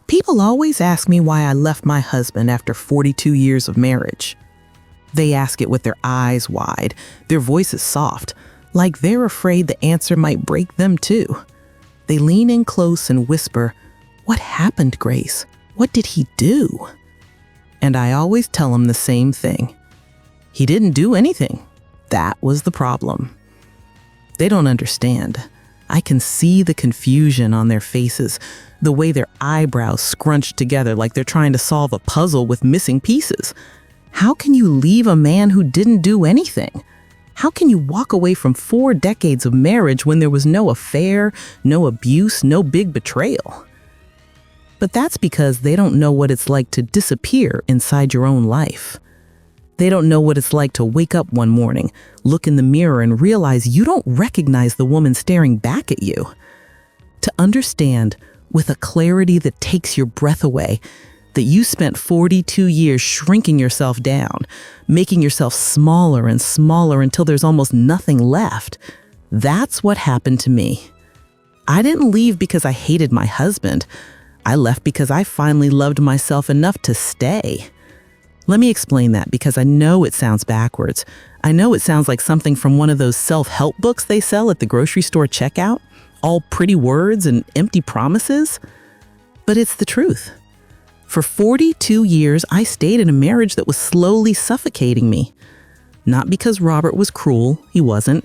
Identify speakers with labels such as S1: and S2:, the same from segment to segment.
S1: People always ask me why I left my husband after 42 years of marriage. They ask it with their eyes wide, their voices soft, like they're afraid the answer might break them too. They lean in close and whisper, "What happened, Grace? What did he do?" And I always tell them the same thing. He didn't do anything. That was the problem. They don't understand. I can see the confusion on their faces, the way their eyebrows scrunch together like they're trying to solve a puzzle with missing pieces. How can you leave a man who didn't do anything? How can you walk away from 4 decades of marriage when there was no affair, no abuse, no big betrayal? But that's because they don't know what it's like to disappear inside your own life. They don't know what it's like to wake up one morning, look in the mirror, and realize you don't recognize the woman staring back at you. To understand, with a clarity that takes your breath away, that you spent 42 years shrinking yourself down, making yourself smaller and smaller until there's almost nothing left. That's what happened to me. I didn't leave because I hated my husband. I left because I finally loved myself enough to stay. Let me explain that, because I know it sounds backwards. I know it sounds like something from one of those self-help books they sell at the grocery store checkout, all pretty words and empty promises. But it's the truth. For 42 years, I stayed in a marriage that was slowly suffocating me. Not because Robert was cruel, he wasn't.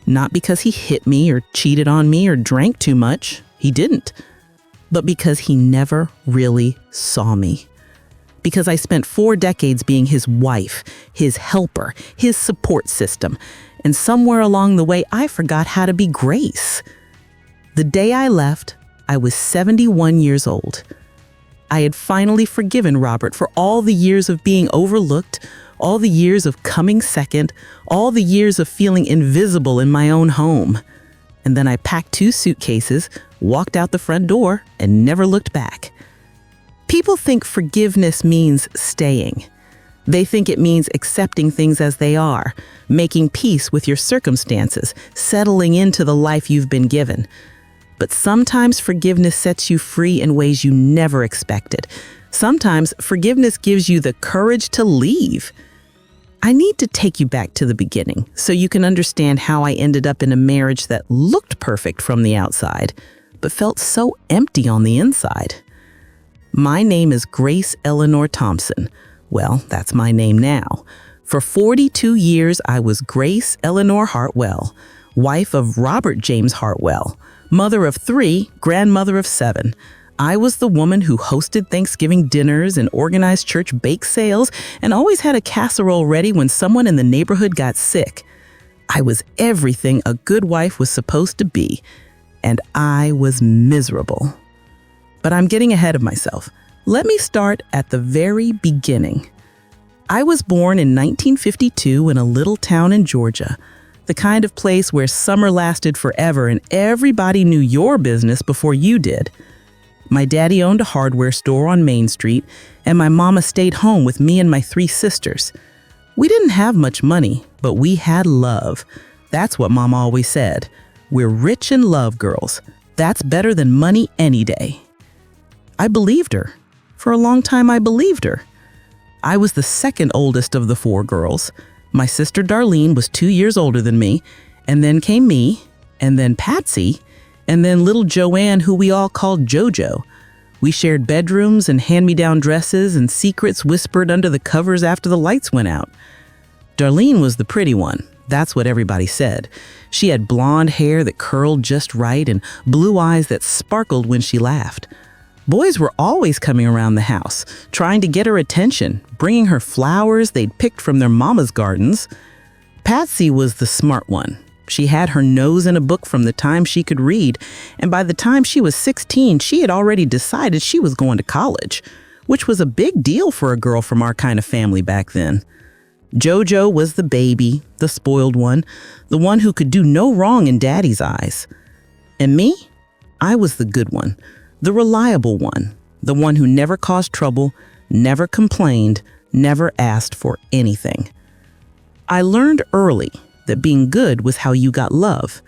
S1: Not because he hit me or cheated on me or drank too much, he didn't. But because he never really saw me. Because I spent 4 decades being his wife, his helper, his support system, and somewhere along the way, I forgot how to be Grace. The day I left, I was 71 years old. I had finally forgiven Robert for all the years of being overlooked, all the years of coming second, all the years of feeling invisible in my own home. And then I packed 2 suitcases, walked out the front door, and never looked back. People think forgiveness means staying. They think it means accepting things as they are, making peace with your circumstances, settling into the life you've been given. But sometimes forgiveness sets you free in ways you never expected. Sometimes forgiveness gives you the courage to leave. I need to take you back to the beginning so you can understand how I ended up in a marriage that looked perfect from the outside, but felt so empty on the inside. My name is Grace Eleanor Thompson. Well, that's my name now. For 42 years, I was Grace Eleanor Hartwell, wife of Robert James Hartwell, mother of 3, grandmother of 7. I was the woman who hosted Thanksgiving dinners and organized church bake sales and always had a casserole ready when someone in the neighborhood got sick. I was everything a good wife was supposed to be, and I was miserable. But I'm getting ahead of myself. Let me start at the very beginning. I was born in 1952 in a little town in Georgia, the kind of place where summer lasted forever and everybody knew your business before you did. My daddy owned a hardware store on Main Street, and my mama stayed home with me and my 3 sisters. We didn't have much money, but we had love. That's what Mama always said. We're rich in love, girls. That's better than money any day. I believed her. For a long time, I believed her. I was the second oldest of the 4 girls. My sister Darlene was 2 years older than me, and then came me, and then Patsy, and then little Joanne, who we all called JoJo. We shared bedrooms and hand-me-down dresses and secrets whispered under the covers after the lights went out. Darlene was the pretty one. That's what everybody said. She had blonde hair that curled just right and blue eyes that sparkled when she laughed. Boys were always coming around the house, trying to get her attention, bringing her flowers they'd picked from their mama's gardens. Patsy was the smart one. She had her nose in a book from the time she could read, and by the time she was 16, she had already decided she was going to college, which was a big deal for a girl from our kind of family back then. JoJo was the baby, the spoiled one, the one who could do no wrong in Daddy's eyes. And me? I was the good one, the reliable one, the one who never caused trouble, never complained, never asked for anything. I learned early that being good was how you got love.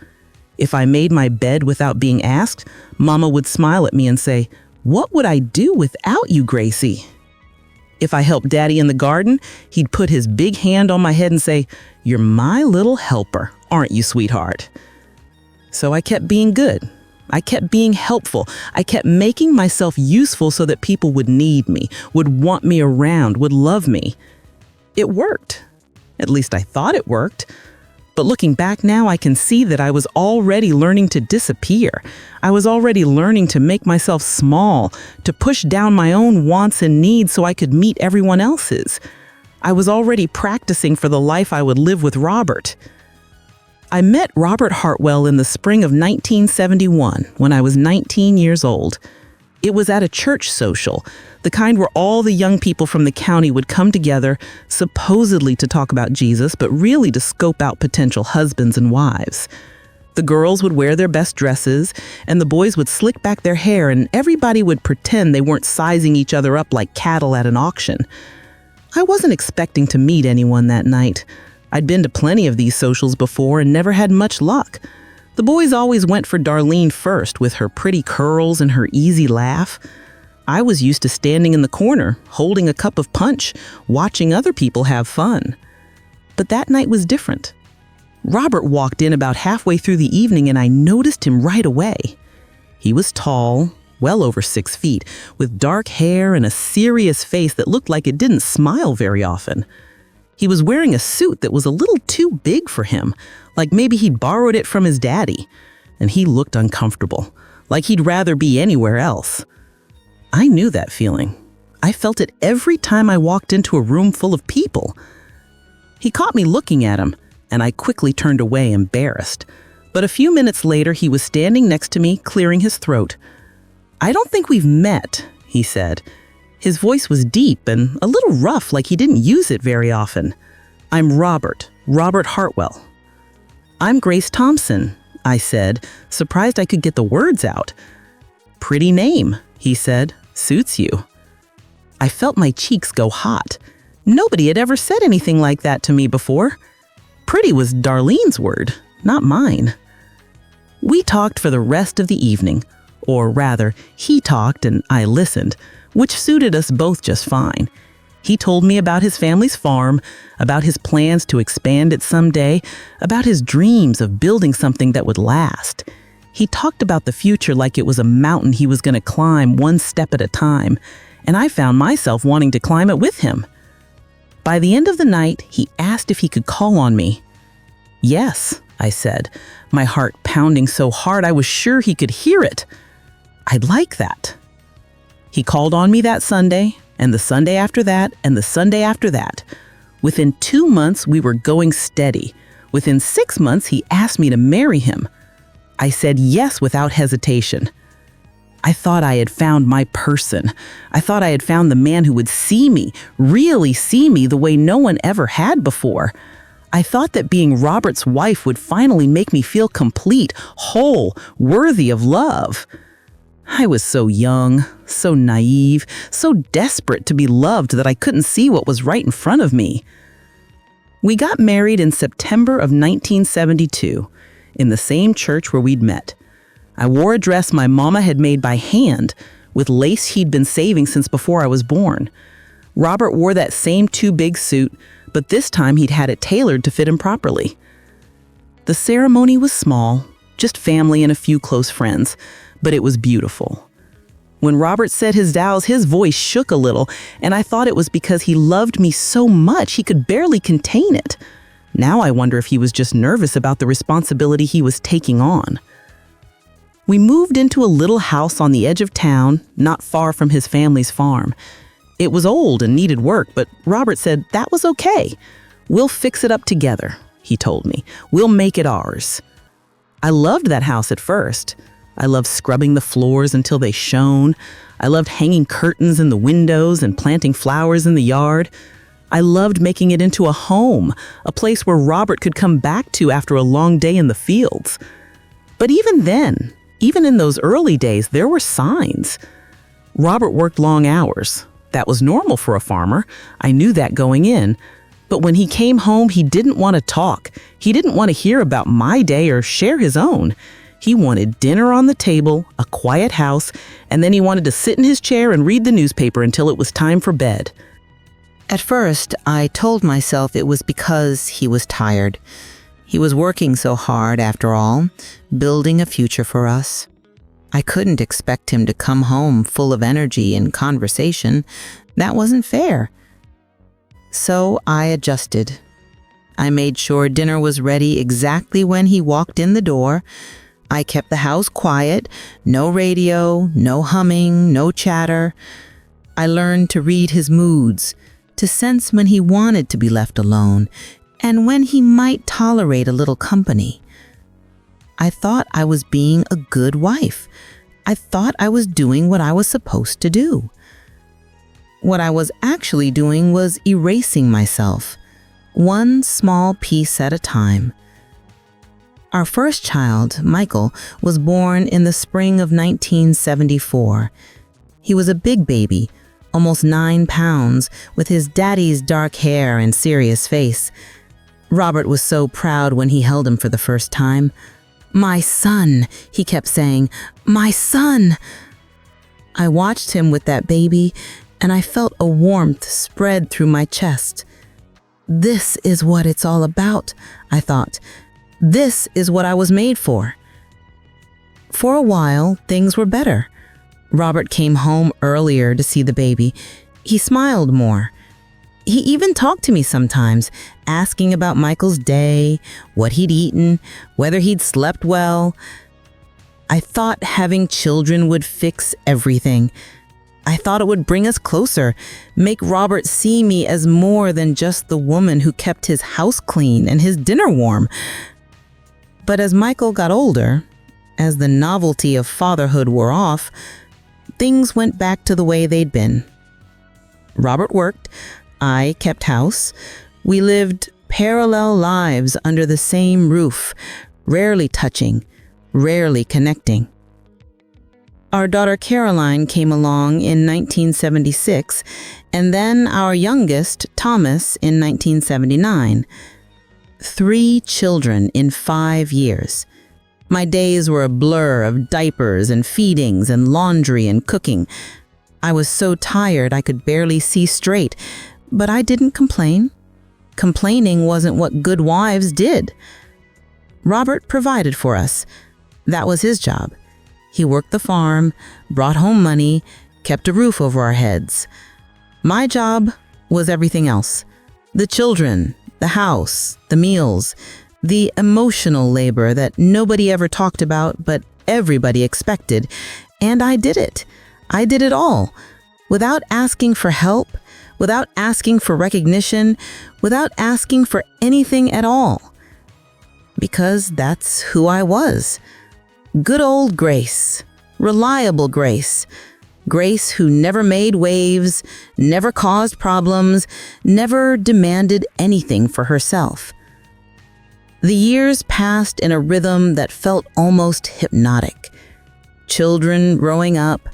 S1: If I made my bed without being asked, Mama would smile at me and say, What would I do without you, Gracie? If I helped Daddy in the garden, he'd put his big hand on my head and say, "You're my little helper, aren't you, sweetheart?" So I kept being good. I kept being helpful. I kept making myself useful so that people would need me, would want me around, would love me. It worked. At least I thought it worked. But looking back now, I can see that I was already learning to disappear. I was already learning to make myself small, to push down my own wants and needs so I could meet everyone else's. I was already practicing for the life I would live with Robert. I met Robert Hartwell in the spring of 1971 when I was 19 years old. It was at a church social, the kind where all the young people from the county would come together, supposedly to talk about Jesus, but really to scope out potential husbands and wives. The girls would wear their best dresses, and the boys would slick back their hair, and everybody would pretend they weren't sizing each other up like cattle at an auction. I wasn't expecting to meet anyone that night. I'd been to plenty of these socials before and never had much luck. The boys always went for Darlene first, with her pretty curls and her easy laugh. I was used to standing in the corner, holding a cup of punch, watching other people have fun. But that night was different. Robert walked in about halfway through the evening, and I noticed him right away. He was tall, well over 6 feet, with dark hair and a serious face that looked like it didn't smile very often. He was wearing a suit that was a little too big for him, like maybe he'd borrowed it from his daddy, and he looked uncomfortable, like he'd rather be anywhere else. I knew that feeling. I felt it every time I walked into a room full of people. He caught me looking at him, and I quickly turned away, embarrassed. But a few minutes later, he was standing next to me, clearing his throat. "I don't think we've met," he said. His voice was deep and a little rough, like he didn't use it very often. "I'm Robert Hartwell." "I'm Grace Thompson," I said, surprised I could get the words out. "Pretty name," he said. "Suits you." I felt my cheeks go hot. Nobody had ever said anything like that to me before. Pretty was Darlene's word, not mine. We talked for the rest of the evening, or rather, he talked and I listened, which suited us both just fine. He told me about his family's farm, about his plans to expand it someday, about his dreams of building something that would last. He talked about the future like it was a mountain he was going to climb one step at a time, and I found myself wanting to climb it with him. By the end of the night, he asked if he could call on me. "Yes," I said, my heart pounding so hard I was sure he could hear it. "I'd like that." He called on me that Sunday, and the Sunday after that, and the Sunday after that. Within 2 months, we were going steady. Within 6 months, he asked me to marry him. I said yes without hesitation. I thought I had found my person. I thought I had found the man who would see me, really see me the way no one ever had before. I thought that being Robert's wife would finally make me feel complete, whole, worthy of love. I was so young, so naive, so desperate to be loved that I couldn't see what was right in front of me. We got married in September of 1972, in the same church where we'd met. I wore a dress my mama had made by hand, with lace he'd been saving since before I was born. Robert wore that same too big suit, but this time he'd had it tailored to fit him properly. The ceremony was small, just family and a few close friends, but it was beautiful. When Robert said his vows, his voice shook a little, and I thought it was because he loved me so much he could barely contain it. Now I wonder if he was just nervous about the responsibility he was taking on. We moved into a little house on the edge of town, not far from his family's farm. It was old and needed work, but Robert said that was okay. "We'll fix it up together," he told me. "We'll make it ours." I loved that house at first. I loved scrubbing the floors until they shone. I loved hanging curtains in the windows and planting flowers in the yard. I loved making it into a home, a place where Robert could come back to after a long day in the fields. But even then, even in those early days, there were signs. Robert worked long hours. That was normal for a farmer. I knew that going in. But when he came home, he didn't want to talk. He didn't want to hear about my day or share his own. He wanted dinner on the table, a quiet house, and then he wanted to sit in his chair and read the newspaper until it was time for bed.
S2: At first, I told myself it was because he was tired. He was working so hard, after all, building a future for us. I couldn't expect him to come home full of energy and conversation. That wasn't fair. So I adjusted. I made sure dinner was ready exactly when he walked in the door. I kept the house quiet, no radio, no humming, no chatter. I learned to read his moods, to sense when he wanted to be left alone, and when he might tolerate a little company. I thought I was being a good wife. I thought I was doing what I was supposed to do. What I was actually doing was erasing myself, one small piece at a time. Our first child, Michael, was born in the spring of 1974. He was a big baby, almost 9 pounds, with his daddy's dark hair and serious face. Robert was so proud when he held him for the first time. "My son," he kept saying, "my son." I watched him with that baby, and I felt a warmth spread through my chest. This is what it's all about, I thought. This is what I was made for. For a while, things were better. Robert came home earlier to see the baby. He smiled more. He even talked to me sometimes, asking about Michael's day, what he'd eaten, whether he'd slept well. I thought having children would fix everything. I thought it would bring us closer, make Robert see me as more than just the woman who kept his house clean and his dinner warm. But as Michael got older, as the novelty of fatherhood wore off, things went back to the way they'd been. Robert worked, I kept house. We lived parallel lives under the same roof, rarely touching, rarely connecting. Our daughter Caroline came along in 1976, and then our youngest, Thomas, in 1979. 3 children in 5 years. My days were a blur of diapers and feedings and laundry and cooking. I was so tired I could barely see straight, but I didn't complain. Complaining wasn't what good wives did. Robert provided for us. That was his job. He worked the farm, brought home money, kept a roof over our heads. My job was everything else. The children, the house, the meals, the emotional labor that nobody ever talked about but everybody expected. And I did it. I did it all. Without asking for help, without asking for recognition, without asking for anything at all. Because that's who I was. Good old Grace. Reliable Grace. Grace who never made waves, never caused problems, never demanded anything for herself. The years passed in a rhythm that felt almost hypnotic. Children growing up,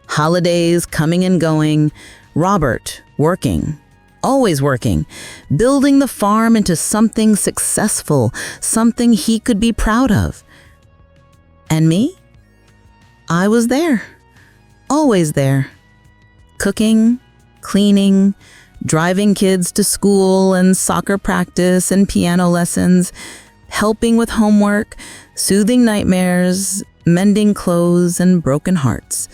S2: holidays coming and going, Robert working, always working, building the farm into something successful, something he could be proud of. And me? I was there. Always there. Cooking, cleaning, driving kids to school and soccer practice and piano lessons, helping with homework, soothing nightmares, mending clothes and broken hearts.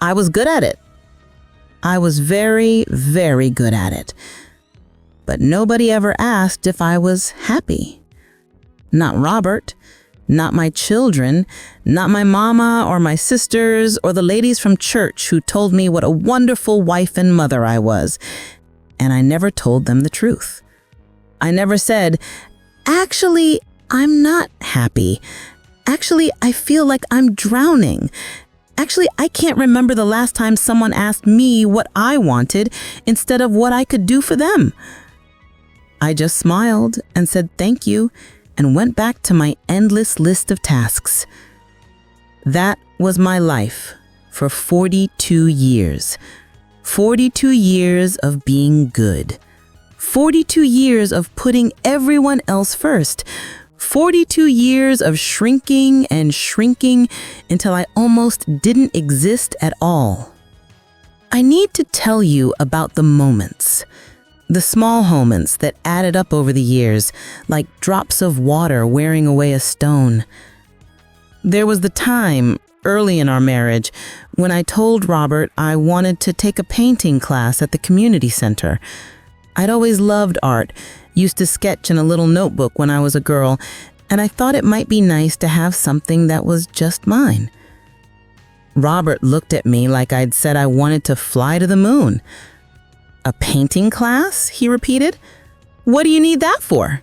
S2: I was good at it. I was very, very good at it. But nobody ever asked if I was happy. Not Robert. Not my children, not my mama or my sisters or the ladies from church who told me what a wonderful wife and mother I was. And I never told them the truth. I never said, actually, I'm not happy. Actually, I feel like I'm drowning. Actually, I can't remember the last time someone asked me what I wanted instead of what I could do for them. I just smiled and said thank you and went back to my endless list of tasks. That was my life for 42 years. 42 years of being good. 42 years of putting everyone else first.
S1: 42 years of shrinking and shrinking until I almost didn't exist at all. I need to tell you about the moments. The small moments that added up over the years, like drops of water wearing away a stone. There was the time, early in our marriage, when I told Robert I wanted to take a painting class at the community center. I'd always loved art, used to sketch in a little notebook when I was a girl, and I thought it might be nice to have something that was just mine. Robert looked at me like I'd said I wanted to fly to the moon. "A painting class?" he repeated. "What do you need that for?"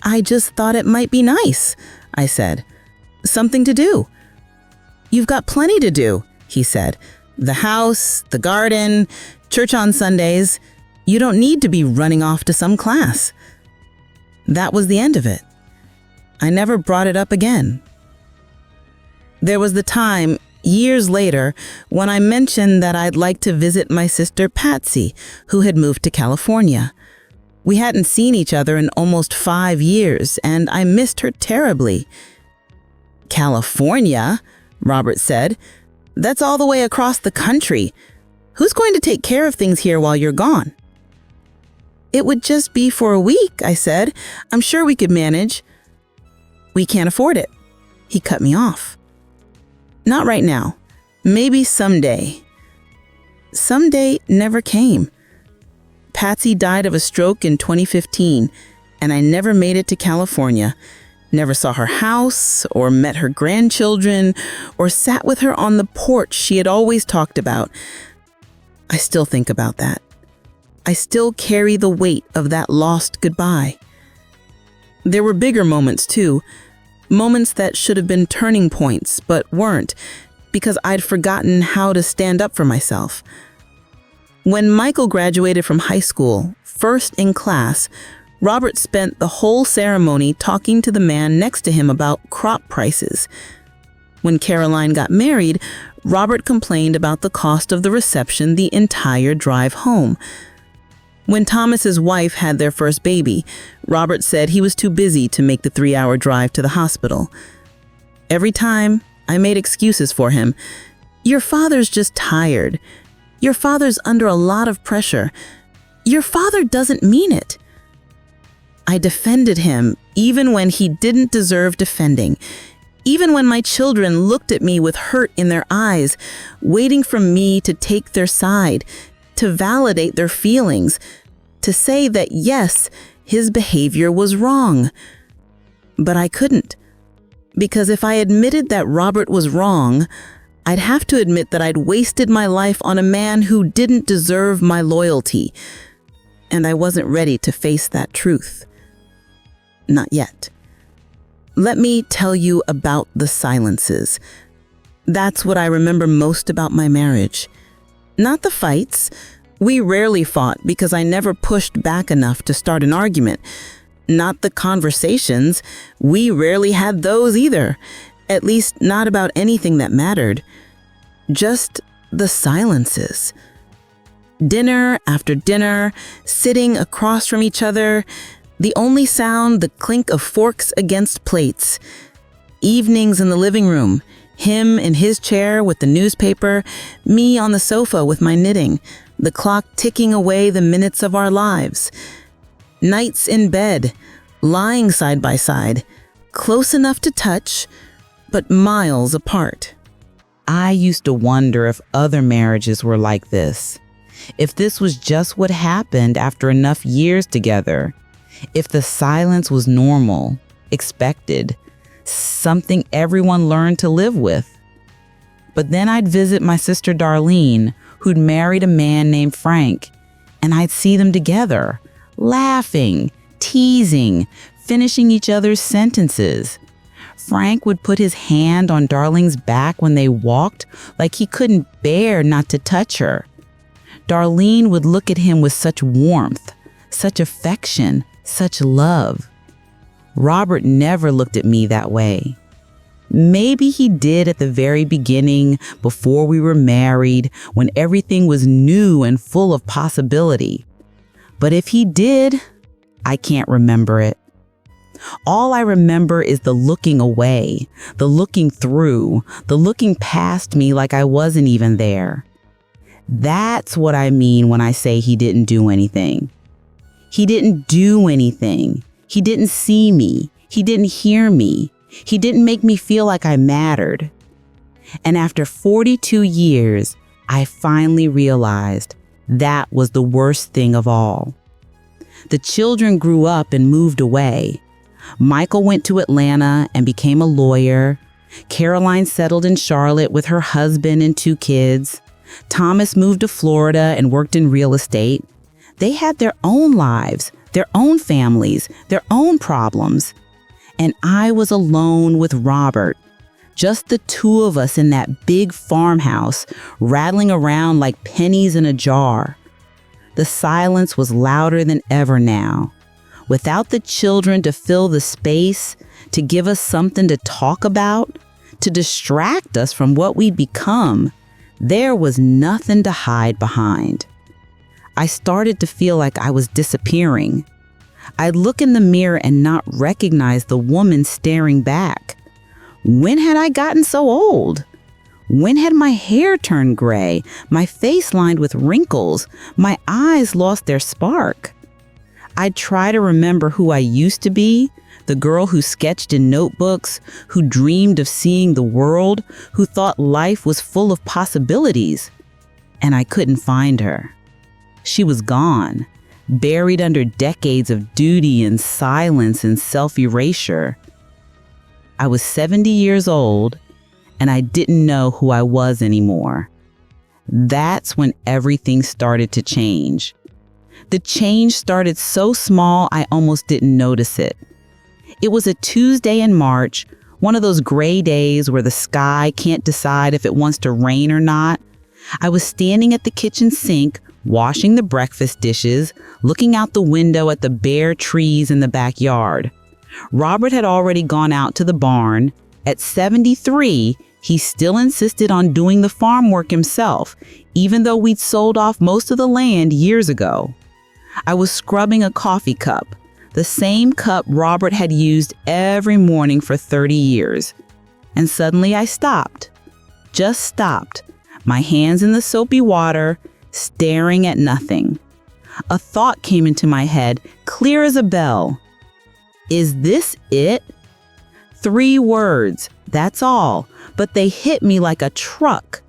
S1: "I just thought it might be nice," I said. "Something to do." "You've got plenty to do," he said. "The house, the garden, church on Sundays. You don't need to be running off to some class." That was the end of it. I never brought it up again. There was the time, years later, when I mentioned that I'd like to visit my sister Patsy, who had moved to California. We hadn't seen each other in almost 5 years, and I missed her terribly. "California?" Robert said. "That's all the way across the country. Who's going to take care of things here while you're gone?" "It would just be for a week," I said. "I'm sure we could manage." "We can't afford it." He cut me off. "Not right now. Maybe someday." Someday never came. Patsy died of a stroke in 2015, and I never made it to California. Never saw her house, or met her grandchildren, or sat with her on the porch she had always talked about. I still think about that. I still carry the weight of that lost goodbye. There were bigger moments too, moments that should have been turning points but weren't, because I'd forgotten how to stand up for myself. When Michael graduated from high school, first in class, Robert spent the whole ceremony talking to the man next to him about crop prices. When Caroline got married, Robert complained about the cost of the reception the entire drive home. When Thomas's wife had their first baby, Robert said he was too busy to make the 3-hour drive to the hospital. Every time, I made excuses for him. "Your father's just tired. Your father's under a lot of pressure. Your father doesn't mean it." I defended him even when he didn't deserve defending, even when my children looked at me with hurt in their eyes, waiting for me to take their side, to validate their feelings, to say that yes, his behavior was wrong. But I couldn't, because if I admitted that Robert was wrong, I'd have to admit that I'd wasted my life on a man who didn't deserve my loyalty, and I wasn't ready to face that truth. Not yet. Let me tell you about the silences. That's what I remember most about my marriage. Not the fights. We rarely fought because I never pushed back enough to start an argument. Not the conversations. We rarely had those either. At least not about anything that mattered. Just the silences. Dinner after dinner, sitting across from each other, the only sound the clink of forks against plates. Evenings in the living room, him in his chair with the newspaper, me on the sofa with my knitting, the clock ticking away the minutes of our lives. Nights in bed, lying side by side, close enough to touch, but miles apart. I used to wonder if other marriages were like this, if this was just what happened after enough years together, if the silence was normal, expected, something everyone learned to live with. But then I'd visit my sister Darlene, who'd married a man named Frank, and I'd see them together, laughing, teasing, finishing each other's sentences. Frank would put his hand on Darlene's back when they walked, like he couldn't bear not to touch her. Darlene would look at him with such warmth, such affection, such love. Robert never looked at me that way. Maybe he did at the very beginning, before we were married, when everything was new and full of possibility. But if he did, I can't remember it.
S3: All I remember is the looking away, the looking through, the looking past me like I wasn't even there. That's what I mean when I say he didn't do anything. He didn't do anything. He didn't see me. He didn't hear me. He didn't make me feel like I mattered. And after 42 years, I finally realized that was the worst thing of all. The children grew up and moved away. Michael went to Atlanta and became a lawyer. Caroline settled in Charlotte with her husband and 2 kids. Thomas moved to Florida and worked in real estate. They had their own lives, their own families, their own problems. And I was alone with Robert, just the 2 of us in that big farmhouse, rattling around like pennies in a jar. The silence was louder than ever now. Without the children to fill the space, to give us something to talk about, to distract us from what we'd become, there was nothing to hide behind. I started to feel like I was disappearing. I'd look in the mirror and not recognize the woman staring back. When had I gotten so old? When had my hair turned gray, my face lined with wrinkles, my eyes lost their spark? I'd try to remember who I used to be, the girl who sketched in notebooks, who dreamed of seeing the world, who thought life was full of possibilities. And I couldn't find her. She was gone, buried under decades of duty and silence and self-erasure. I was 70 years old, and I didn't know who I was anymore. That's when everything started to change. The change started so small I almost didn't notice it. It was a Tuesday in March, one of those gray days where the sky can't decide if it wants to rain or not. I was standing at the kitchen sink, washing the breakfast dishes, looking out the window at the bare trees in the backyard. Robert had already gone out to the barn. At 73, he still insisted on doing the farm work himself, even though we'd sold off most of the land years ago. I was scrubbing a coffee cup, the same cup Robert had used every morning for 30 years. And suddenly I stopped, just stopped, my hands in the soapy water, staring at nothing. A thought came into my head, clear as a bell. Is this it? 3 words, that's all, but they hit me like a truck.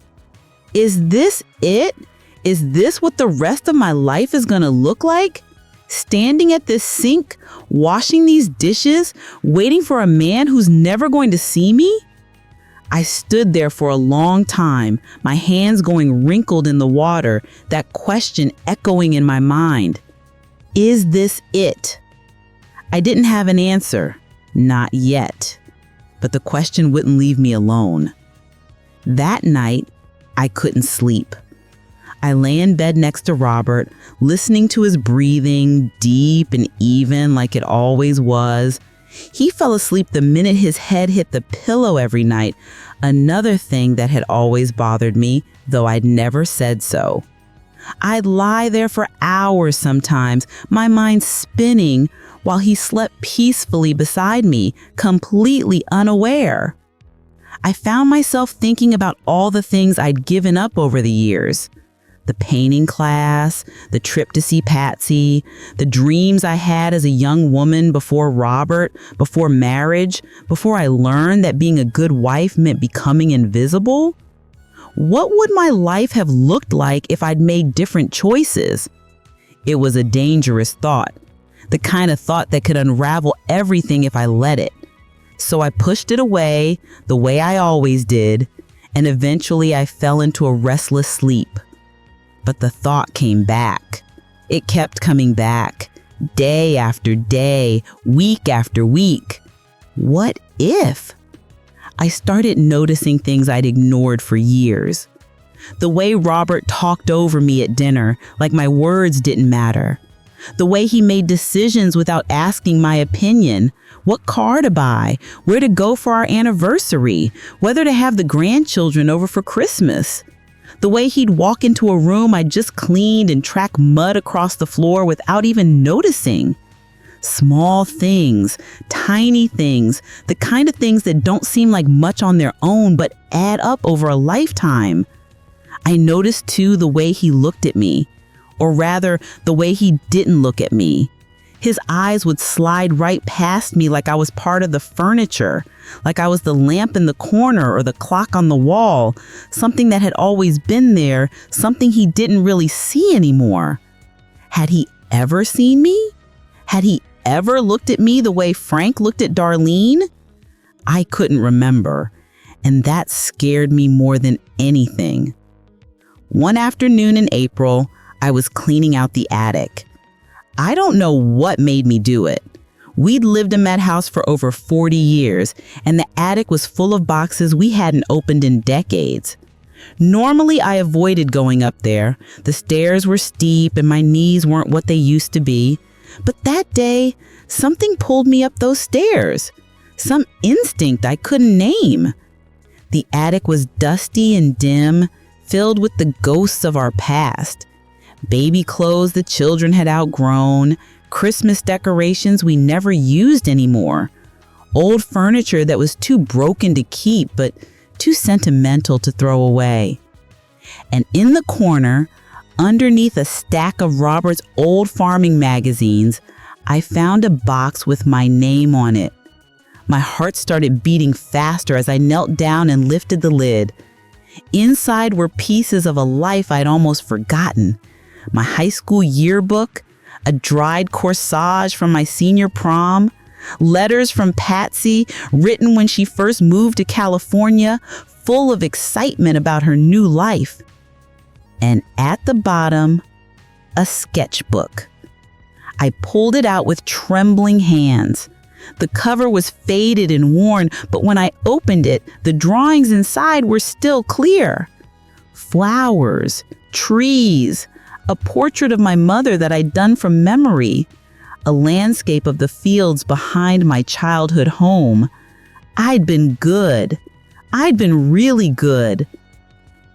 S3: Is this it? Is this what the rest of my life is gonna look like? Standing at this sink, washing these dishes, waiting for a man who's never going to see me? I stood there for a long time, my hands going wrinkled in the water, that question echoing in my mind. Is this it? I didn't have an answer, not yet, but the question wouldn't leave me alone. That night, I couldn't sleep. I lay in bed next to Robert, listening to his breathing, deep and even like it always was. He fell asleep the minute his head hit the pillow every night, another thing that had always bothered me, though I'd never said so. I'd lie there for hours sometimes, my mind spinning, while he slept peacefully beside me, completely unaware. I found myself thinking about all the things I'd given up over the years. The painting class, the trip to see Patsy, the dreams I had as a young woman before Robert, before marriage, before I learned that being a good wife meant becoming invisible. What would my life have looked like if I'd made different choices? It was a dangerous thought, the kind of thought that could unravel everything if I let it. So I pushed it away the way I always did, and eventually I fell into a restless sleep. But the thought came back. It kept coming back, day after day, week after week. What if? I started noticing things I'd ignored for years. The way Robert talked over me at dinner, like my words didn't matter. The way he made decisions without asking my opinion, what car to buy, where to go for our anniversary, whether to have the grandchildren over for Christmas. The way he'd walk into a room I'd just cleaned and track mud across the floor without even noticing. Small things, tiny things, the kind of things that don't seem like much on their own but add up over a lifetime. I noticed too the way he looked at me, or rather the way he didn't look at me. His eyes would slide right past me like I was part of the furniture, like I was the lamp in the corner or the clock on the wall, something that had always been there, something he didn't really see anymore. Had he ever seen me? Had he ever looked at me the way Frank looked at Darlene? I couldn't remember, and that scared me more than anything. One afternoon in April, I was cleaning out the attic. I don't know what made me do it. We'd lived in that house for over 40 years, and the attic was full of boxes we hadn't opened in decades. Normally, I avoided going up there. The stairs were steep and my knees weren't what they used to be. But that day, something pulled me up those stairs. Some instinct I couldn't name. The attic was dusty and dim, filled with the ghosts of our past. Baby clothes the children had outgrown, Christmas decorations we never used anymore, old furniture that was too broken to keep but too sentimental to throw away. And in the corner, underneath a stack of Robert's old farming magazines, I found a box with my name on it. My heart started beating faster as I knelt down and lifted the lid. Inside were pieces of a life I'd almost forgotten. My high school yearbook, a dried corsage from my senior prom, letters from Patsy written when she first moved to California, full of excitement about her new life. And at the bottom, a sketchbook. I pulled it out with trembling hands. The cover was faded and worn, but when I opened it, the drawings inside were still clear. Flowers, trees, a portrait of my mother that I'd done from memory, a landscape of the fields behind my childhood home. I'd been good. I'd been really good.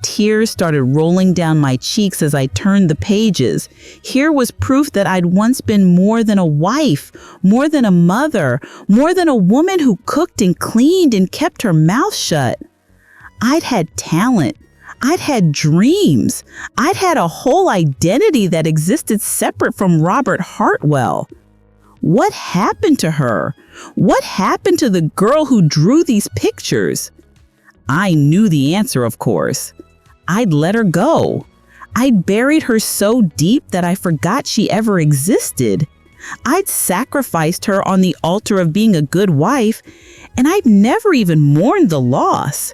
S3: Tears started rolling down my cheeks as I turned the pages. Here was proof that I'd once been more than a wife, more than a mother, more than a woman who cooked and cleaned and kept her mouth shut. I'd had talent. I'd had dreams. I'd had a whole identity that existed separate from Robert Hartwell. What happened to her? What happened to the girl who drew these pictures? I knew the answer, of course. I'd let her go. I'd buried her so deep that I forgot she ever existed. I'd sacrificed her on the altar of being a good wife, and I'd never even mourned the loss.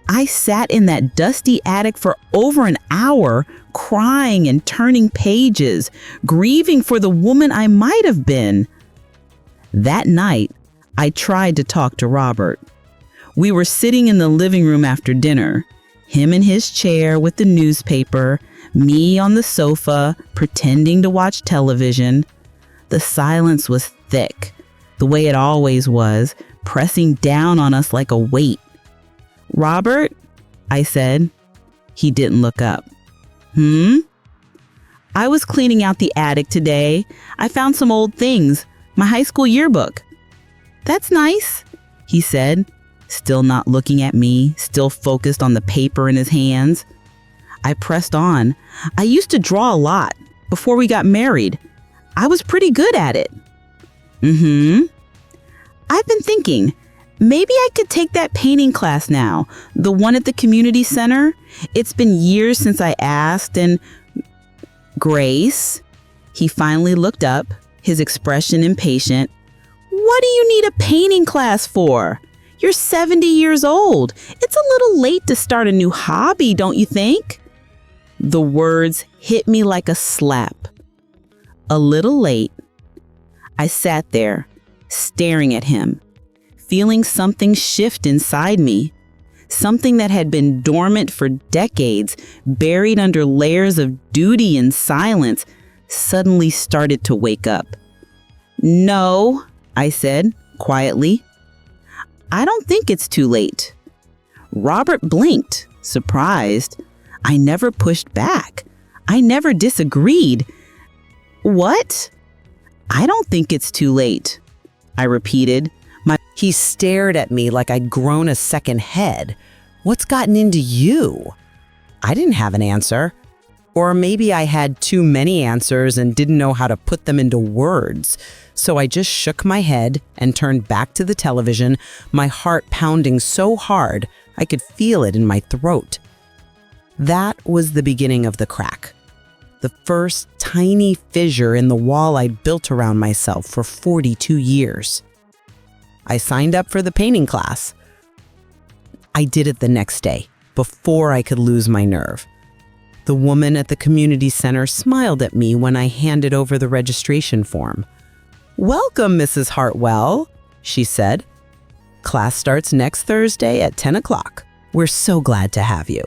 S3: I sat in that dusty attic for over an hour, crying and turning pages, grieving for the woman I might have been. That night, I tried to talk to Robert. We were sitting in the living room after dinner, him in his chair with the newspaper, me on the sofa, pretending to watch television. The silence was thick, the way it always was, pressing down on us like a weight. "Robert," I said. He didn't look up. "I was cleaning out the attic today. I found some old things, my high school yearbook." "That's nice," he said, still not looking at me, still focused on the paper in his hands. I pressed on. "I used to draw a lot before we got married. I was pretty good at it." "I've been thinking, maybe I could take that painting class now, the one at the community center. It's been years since I asked, and..." "Grace," he finally looked up, his expression impatient. "What do you need a painting class for? You're 70 years old. It's a little late to start a new hobby, don't you think?" The words hit me like a slap. A little late. I sat there, staring at him, feeling something shift inside me. Something that had been dormant for decades, buried under layers of duty and silence, suddenly started to wake up. "No," I said, quietly. "I don't think it's too late." Robert blinked, surprised. I never pushed back. I never disagreed. "What?" I don't think it's too late, I repeated.
S2: He stared at me like I'd grown a second head. What's gotten into you? I didn't have an answer. Or maybe I had too many answers and didn't know how to put them into words. So I just shook my head and turned back to the television, my heart pounding so hard I could feel it in my throat. That was the beginning of the crack. The first tiny fissure in the wall I'd built around myself for 42 years. I signed up for the painting class. I did it the next day, before I could lose my nerve. The woman at the community center smiled at me when I handed over the registration form. "Welcome, Mrs. Hartwell," she said. "Class starts next Thursday at 10 o'clock. We're so glad to have you."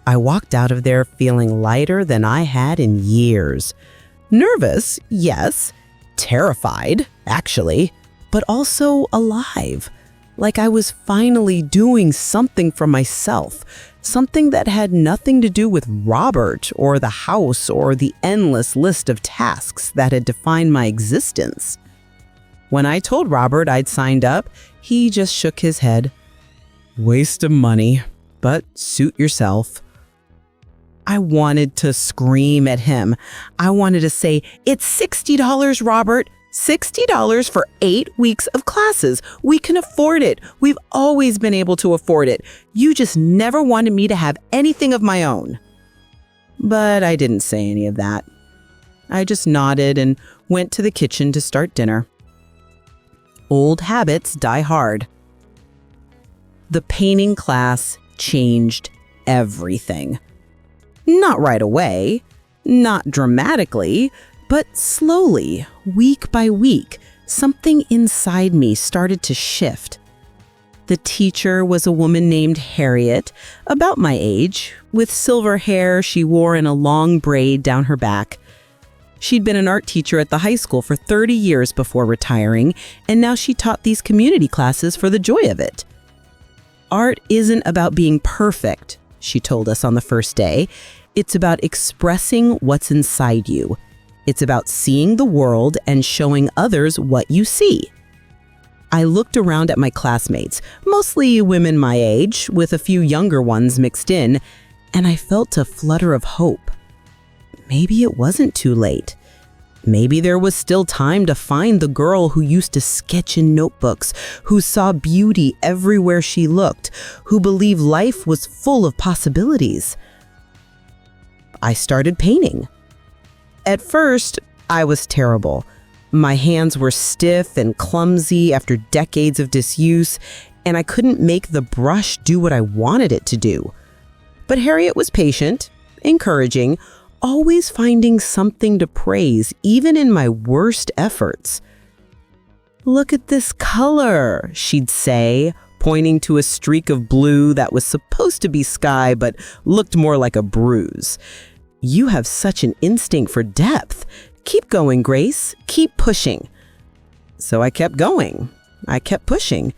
S2: I walked out of there feeling lighter than I had in years. Nervous, yes. Terrified, actually. But also alive, like I was finally doing something for myself, something that had nothing to do with Robert or the house or the endless list of tasks that had defined my existence. When I told Robert I'd signed up, he just shook his head. "Waste of money, but suit yourself." I wanted to scream at him. I wanted to say, "It's $60, Robert. $60 for 8 weeks of classes. We can afford it. We've always been able to afford it. You just never wanted me to have anything of my own." But I didn't say any of that. I just nodded and went to the kitchen to start dinner. Old habits die hard. The painting class changed everything. Not right away, not dramatically, but slowly, week by week, something inside me started to shift. The teacher was a woman named Harriet, about my age, with silver hair she wore in a long braid down her back. She'd been an art teacher at the high school for 30 years before retiring, and now she taught these community classes for the joy of it. "Art isn't about being perfect," she told us on the first day. "It's about expressing what's inside you. It's about seeing the world and showing others what you see." I looked around at my classmates, mostly women my age, with a few younger ones mixed in, and I felt a flutter of hope. Maybe it wasn't too late. Maybe there was still time to find the girl who used to sketch in notebooks, who saw beauty everywhere she looked, who believed life was full of possibilities. I started painting. At first, I was terrible. My hands were stiff and clumsy after decades of disuse, and I couldn't make the brush do what I wanted it to do. But Harriet was patient, encouraging, always finding something to praise, even in my worst efforts. "Look at this color," she'd say, pointing to a streak of blue that was supposed to be sky but looked more like a bruise. "You have such an instinct for depth. Keep going, Grace. Keep pushing." So I kept going. I kept pushing.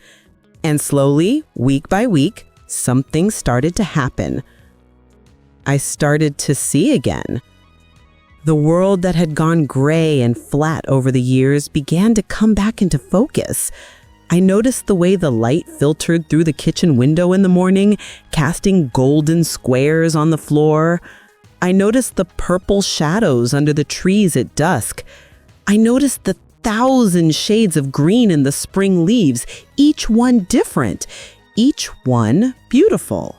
S2: And slowly, week by week, something started to happen. I started to see again. The world that had gone gray and flat over the years began to come back into focus. I noticed the way the light filtered through the kitchen window in the morning, casting golden squares on the floor. I noticed the purple shadows under the trees at dusk. I noticed the 1,000 shades of green in the spring leaves, each one different, each one beautiful.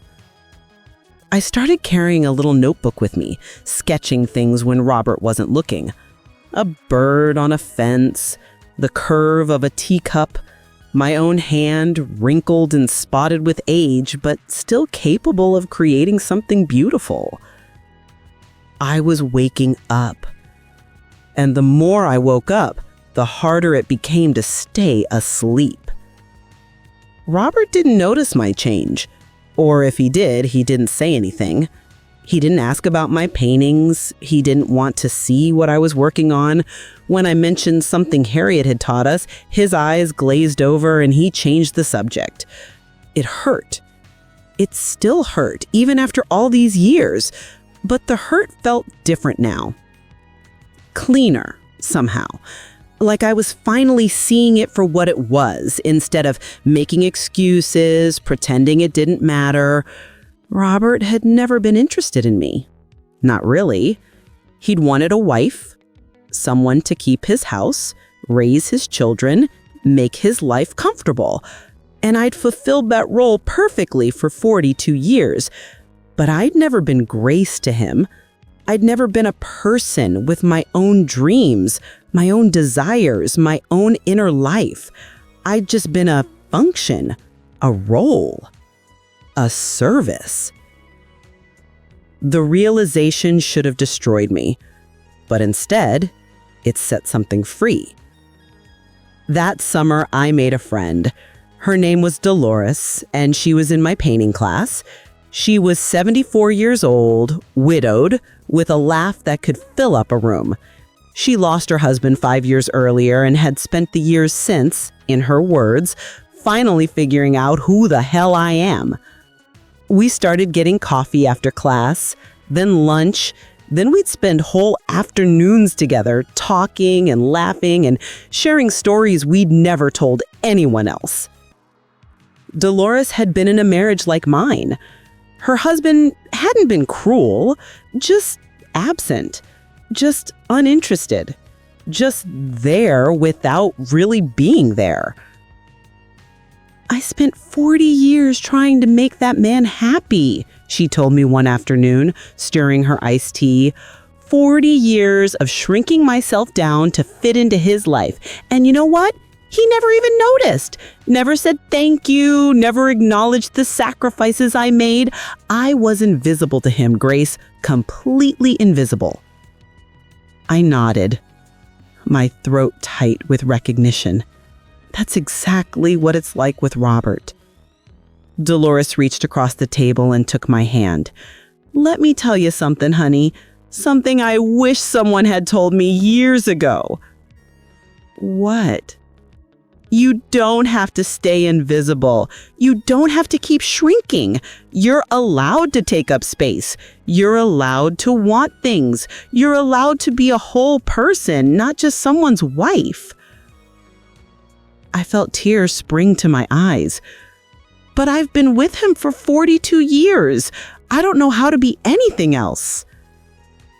S2: I started carrying a little notebook with me, sketching things when Robert wasn't looking. A bird on a fence, the curve of a teacup, my own hand wrinkled and spotted with age, but still capable of creating something beautiful. I was waking up. And the more I woke up, the harder it became to stay asleep. Robert didn't notice my change. Or if he did, he didn't say anything. He didn't ask about my paintings. He didn't want to see what I was working on. When I mentioned something Harriet had taught us, his eyes glazed over and he changed the subject. It hurt. It still hurt, even after all these years. But the hurt felt different now. Cleaner,
S3: somehow. Like I was finally seeing it for what it was, instead of making excuses, pretending it didn't matter. Robert had never been interested in me. Not really. He'd wanted a wife, someone to keep his house, raise his children, make his life comfortable. And I'd fulfilled that role perfectly for 42 years. But I'd never been Grace to him. I'd never been a person with my own dreams, my own desires, my own inner life. I'd just been a function, a role, a service. The realization should have destroyed me, but instead, it set something free. That summer, I made a friend. Her name was Dolores, and she was in my painting class. She was 74 years old, widowed, with a laugh that could fill up a room. She lost her husband 5 years earlier and had spent the years since, in her words, finally figuring out who the hell I am. We started getting coffee after class, then lunch, then we'd spend whole afternoons together talking and laughing and sharing stories we'd never told anyone else. Dolores had been in a marriage like mine. Her husband hadn't been cruel, just absent, just uninterested, just there without really being there. I spent 40 years trying to make that man happy, she told me one afternoon, stirring her iced tea. 40 years of shrinking myself down to fit into his life. And you know what? He never even noticed, never said thank you, never acknowledged the sacrifices I made. I was invisible to him, Grace, completely invisible. I nodded, my throat tight with recognition. That's exactly what it's like with Robert. Dolores reached across the table and took my hand. Let me tell you something, honey. Something I wish someone had told me years ago. What? You don't have to stay invisible. You don't have to keep shrinking. You're allowed to take up space. You're allowed to want things. You're allowed to be a whole person, not just someone's wife. I felt tears spring to my eyes. But I've been with him for 42 years. I don't know how to be anything else.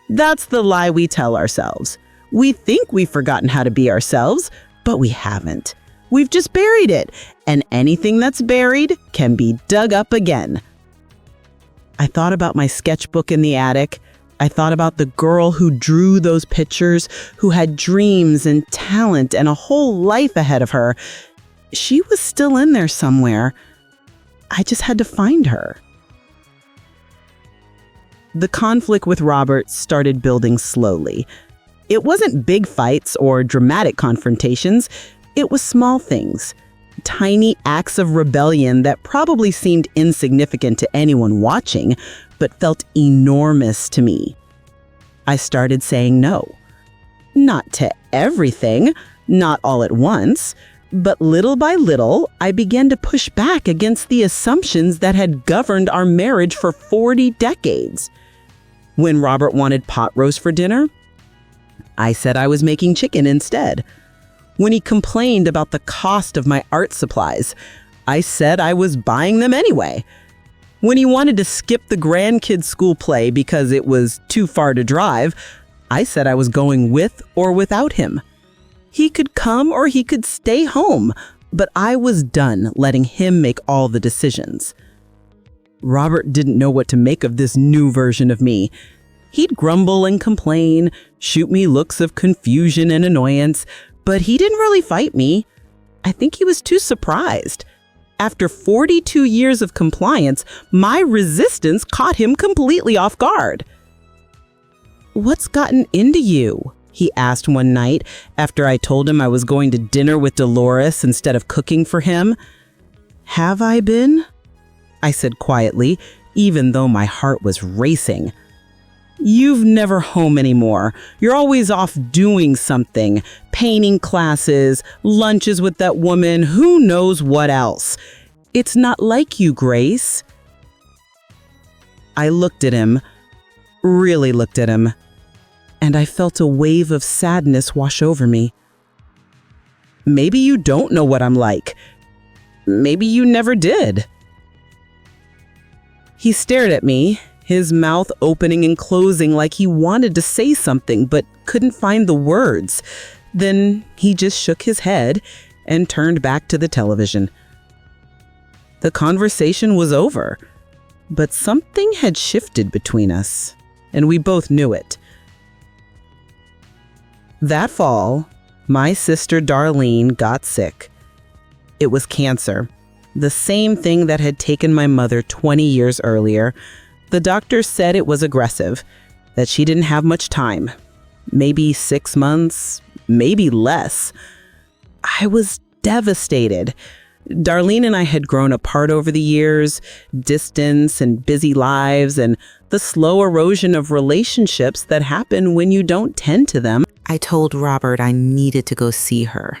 S3: That's the lie we tell ourselves. We think we've forgotten how to be ourselves, but we haven't. We've just buried it, and anything that's buried can be dug up again. I thought about my sketchbook in the attic. I thought about the girl who drew those pictures, who had dreams and talent and a whole life ahead of her. She was still in there somewhere. I just had to find her. The conflict with Robert started building slowly. It wasn't big fights or dramatic confrontations. It was small things, tiny acts of rebellion that probably seemed insignificant to anyone watching, but felt enormous to me. I started saying no. Not to everything, not all at once, but little by little, I began to push back against the assumptions that had governed our marriage for 40 decades. When Robert wanted pot roast for dinner, I said I was making chicken instead. When he complained about the cost of my art supplies, I said I was buying them anyway. When he wanted to skip the grandkids' school play because it was too far to drive, I said I was going with or without him. He could come or he could stay home, but I was done letting him make all the decisions. Robert didn't know what to make of this new version of me. He'd grumble and complain, shoot me looks of confusion and annoyance, but he didn't really fight me. I think he was too surprised. After 42 years of compliance, my resistance caught him completely off guard. "What's gotten into you?" he asked one night after I told him I was going to dinner with Dolores instead of cooking for him. "Have I been?" I said quietly, even though my heart was racing. "You've never home anymore. You're always off doing something, painting classes, lunches with that woman, who knows what else. It's not like you, Grace." I looked at him, really looked at him, and I felt a wave of sadness wash over me. Maybe you don't know what I'm like. Maybe you never did. He stared at me, his mouth opening and closing like he wanted to say something but couldn't find the words. Then he just shook his head and turned back to the television. The conversation was over, but something had shifted between us, and we both knew it. That fall, my sister Darlene got sick. It was cancer, the same thing that had taken my mother 20 years earlier. The doctor said it was aggressive, that she didn't have much time, maybe 6 months, maybe less. I was devastated. Darlene and I had grown apart over the years, distance and busy lives, and the slow erosion of relationships that happen when you don't tend to them.
S2: I told Robert I needed to go see her.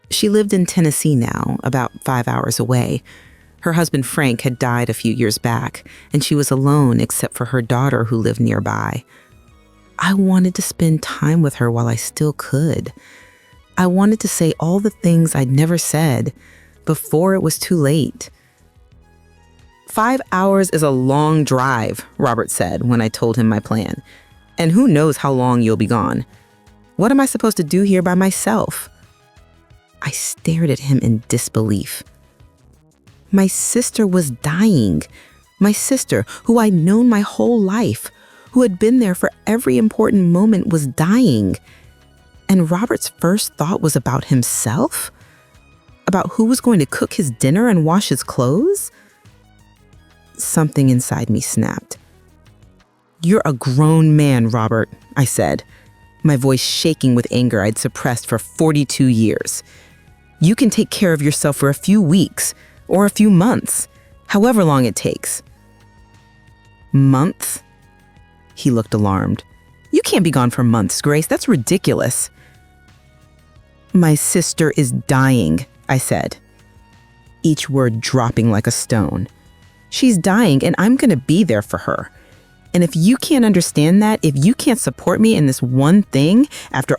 S2: She lived in Tennessee now, about 5 hours away. Her husband Frank had died a few years back, and she was alone except for her daughter who lived nearby. I wanted to spend time with her while I still could. I wanted to say all the things I'd never said before it was too late. 5 hours is a long drive, Robert said when I told him my plan. And who knows how long you'll be gone. What am I supposed to do here by myself? I stared at him in disbelief. My sister was dying. My sister, who I'd known my whole life, who had been there for every important moment, was dying. And Robert's first thought was about himself? About who was going to cook his dinner and wash his clothes? Something inside me snapped. "You're a grown man, Robert," I said, my voice shaking with anger I'd suppressed for 42 years. "You can take care of yourself for a few weeks or a few months, however long it takes." "Months?" He looked alarmed. "You can't be gone for months, Grace. That's ridiculous." "My sister is dying," I said, each word dropping like a stone. "She's dying, and I'm going to be there for her. And if you can't understand that, if you can't support me in this one thing, after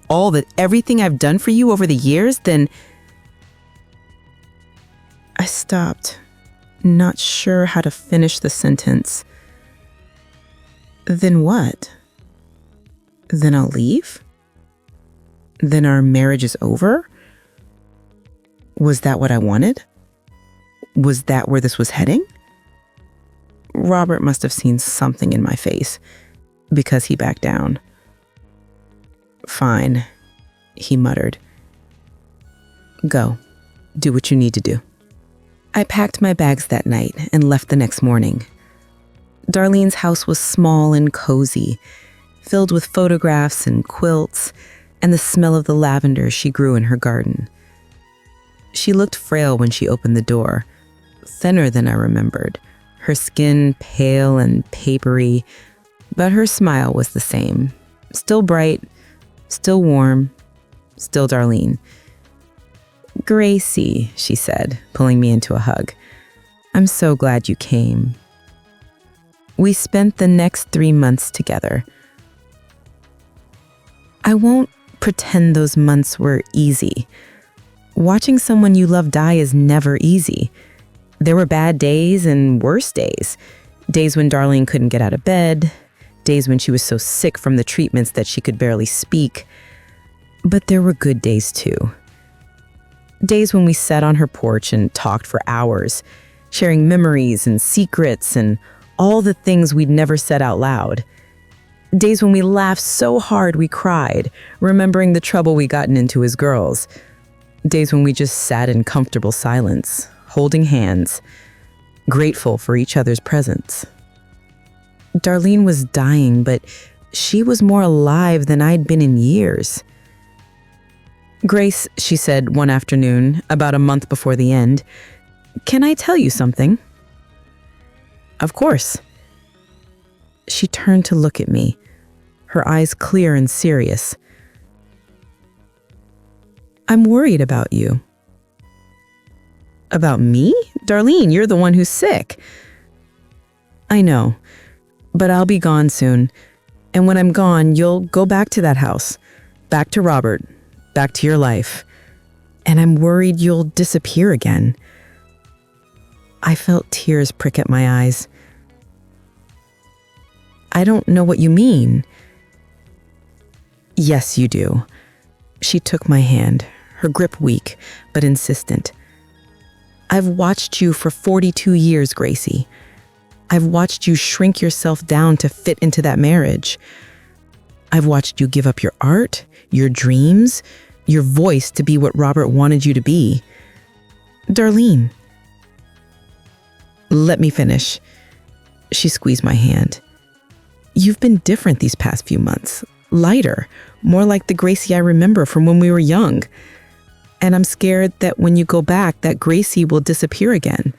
S2: everything I've done for you over the years, then..." I stopped, not sure how to finish the sentence. "Then what? Then I'll leave? Then our marriage is over? Was that what I wanted? Was that where this was heading?" Robert must have seen something in my face, because he backed down. "Fine," he muttered. "Go. Do what you need to do." I packed my bags that night and left the next morning. Darlene's house was small and cozy, filled with photographs and quilts, and the smell of the lavender she grew in her garden. She looked frail when she opened the door, thinner than I remembered, her skin pale and papery, but her smile was the same. Still bright, still warm, still Darlene. "Gracie," she said, pulling me into a hug. "I'm so glad you came." We spent the next 3 months together. I won't pretend those months were easy. Watching someone you love die is never easy. There were bad days and worse days. Days when Darlene couldn't get out of bed. Days when she was so sick from the treatments that she could barely speak. But there were good days too. Days when we sat on her porch and talked for hours, sharing memories and secrets and all the things we'd never said out loud. Days when we laughed so hard we cried, remembering the trouble we gotten into as girls. Days when we just sat in comfortable silence, holding hands, grateful for each other's presence. Darlene was dying, but she was more alive than I'd been in years. "Grace," she said one afternoon, about a month before the end, "can I tell you something?" "Of course." She turned to look at me, her eyes clear and serious. "I'm worried about you." "About me? Darlene, you're the one who's sick." "I know, but I'll be gone soon.
S4: And when I'm gone, you'll go back to that house, back to Robert, back to your life. And I'm worried you'll disappear again. I felt tears prick at my eyes. I don't know what you mean. Yes, you do. She took my hand, her grip weak, but insistent. I've watched you for 42 years, Gracie. I've watched you shrink yourself down to fit into that marriage. I've watched you give up your art, your dreams, your voice to be what Robert wanted you to be. Darlene. Let me finish. She squeezed my hand. You've been different these past few months. Lighter, more like the Gracie I remember from when we were young. And I'm scared that when you go back, that Gracie will disappear again.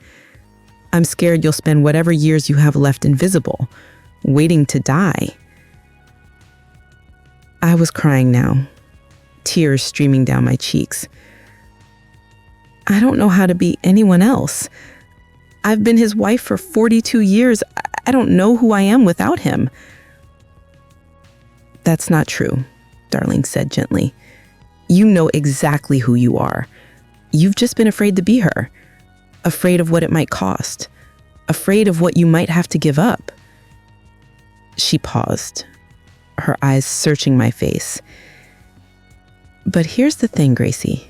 S4: I'm scared you'll spend whatever years you have left invisible, waiting to die. I was crying now, tears streaming down my cheeks. I don't know how to be anyone else. I've been his wife for 42 years. I don't know who I am without him. That's not true, Darlene said gently. You know exactly who you are. You've just been afraid to be her. Afraid of what it might cost. Afraid of what you might have to give up. She paused, her eyes searching my face. But here's the thing, Gracie.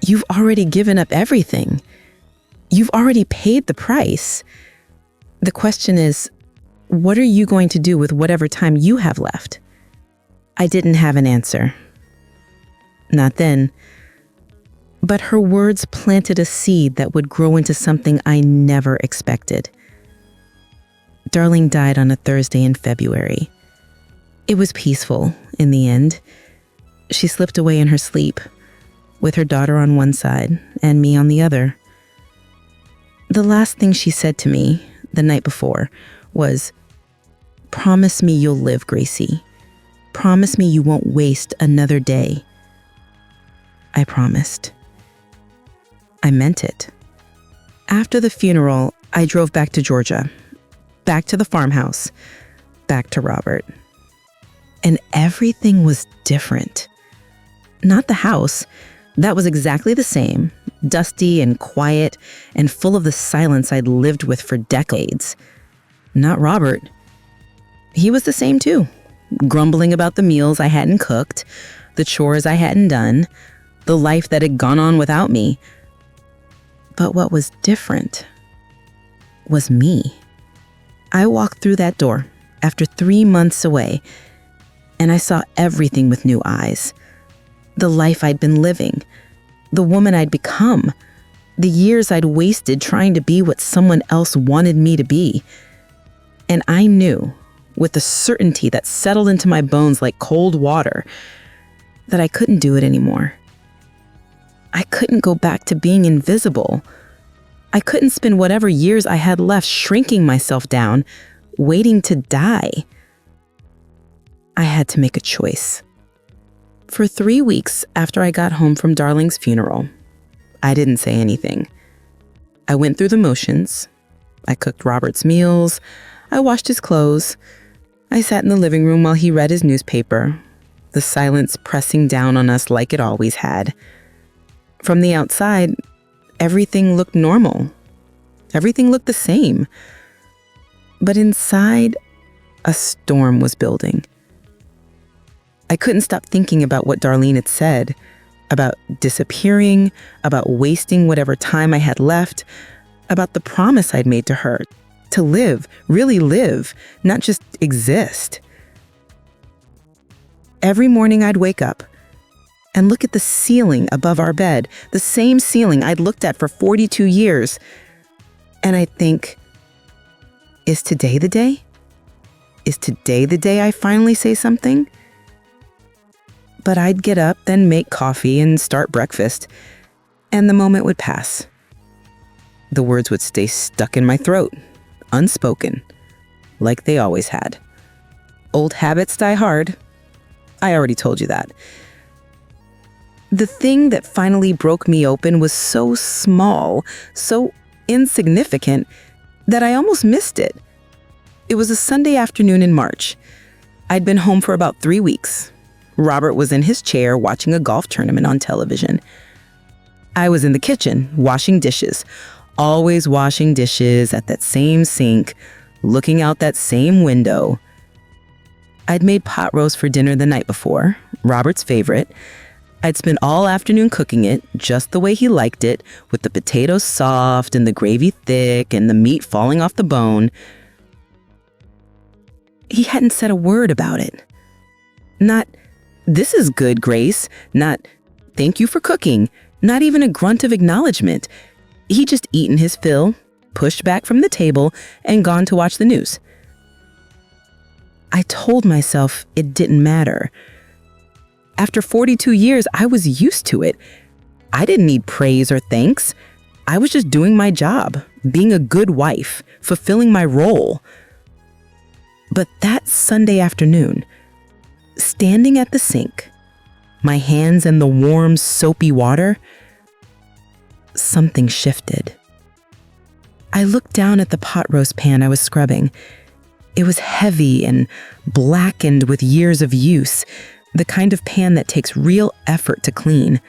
S4: You've already given up everything. You've already paid the price. The question is, what are you going to do with whatever time you have left? I didn't have an answer. Not then. But her words planted a seed that would grow into something I never expected. Darlene died on a Thursday in February. It was peaceful in the end. She slipped away in her sleep, with her daughter on one side and me on the other. The last thing she said to me the night before was, "Promise me you'll live, Gracie. Promise me you won't waste another day." I promised. I meant it. After the funeral, I drove back to Georgia, back to the farmhouse, back to Robert. And everything was different. Not the house. That was exactly the same, dusty and quiet and full of the silence I'd lived with for decades. Not Robert. He was the same too, grumbling about the meals I hadn't cooked, the chores I hadn't done, the life that had gone on without me. But what was different was me. I walked through that door after 3 months away, and I saw everything with new eyes. The life I'd been living, the woman I'd become, the years I'd wasted trying to be what someone else wanted me to be. And I knew, with the certainty that settled into my bones like cold water, that I couldn't do it anymore. I couldn't go back to being invisible. I couldn't spend whatever years I had left shrinking myself down, waiting to die. I had to make a choice. For 3 weeks after I got home from Darling's funeral, I didn't say anything. I went through the motions. I cooked Robert's meals. I washed his clothes. I sat in the living room while he read his newspaper, the silence pressing down on us like it always had. From the outside, everything looked normal. Everything looked the same. But inside, a storm was building. I couldn't stop thinking about what Darlene had said, about disappearing, about wasting whatever time I had left, about the promise I'd made to her, to live, really live, not just exist. Every morning I'd wake up and look at the ceiling above our bed, the same ceiling I'd looked at for 42 years. And I'd think, is today the day? Is today the day I finally say something? But I'd get up, then make coffee and start breakfast, and the moment would pass. The words would stay stuck in my throat, unspoken, like they always had. Old habits die hard. I already told you that. The thing that finally broke me open was so small, so insignificant, that I almost missed it. It was a Sunday afternoon in March. I'd been home for about 3 weeks. Robert was in his chair watching a golf tournament on television. I was in the kitchen washing dishes, always washing dishes at that same sink, looking out that same window. I'd made pot roast for dinner the night before, Robert's favorite. I'd spent all afternoon cooking it just the way he liked it, with the potatoes soft and the gravy thick and the meat falling off the bone. He hadn't said a word about it. Not, "This is good, Grace." Not, "Thank you for cooking." Not even a grunt of acknowledgement. He'd just eaten his fill, pushed back from the table, and gone to watch the news. I told myself it didn't matter. After 42 years, I was used to it. I didn't need praise or thanks. I was just doing my job, being a good wife, fulfilling my role. But that Sunday afternoon, standing at the sink, my hands in the warm, soapy water, something shifted. I looked down at the pot roast pan I was scrubbing. It was heavy and blackened with years of use, the kind of pan that takes real effort to clean.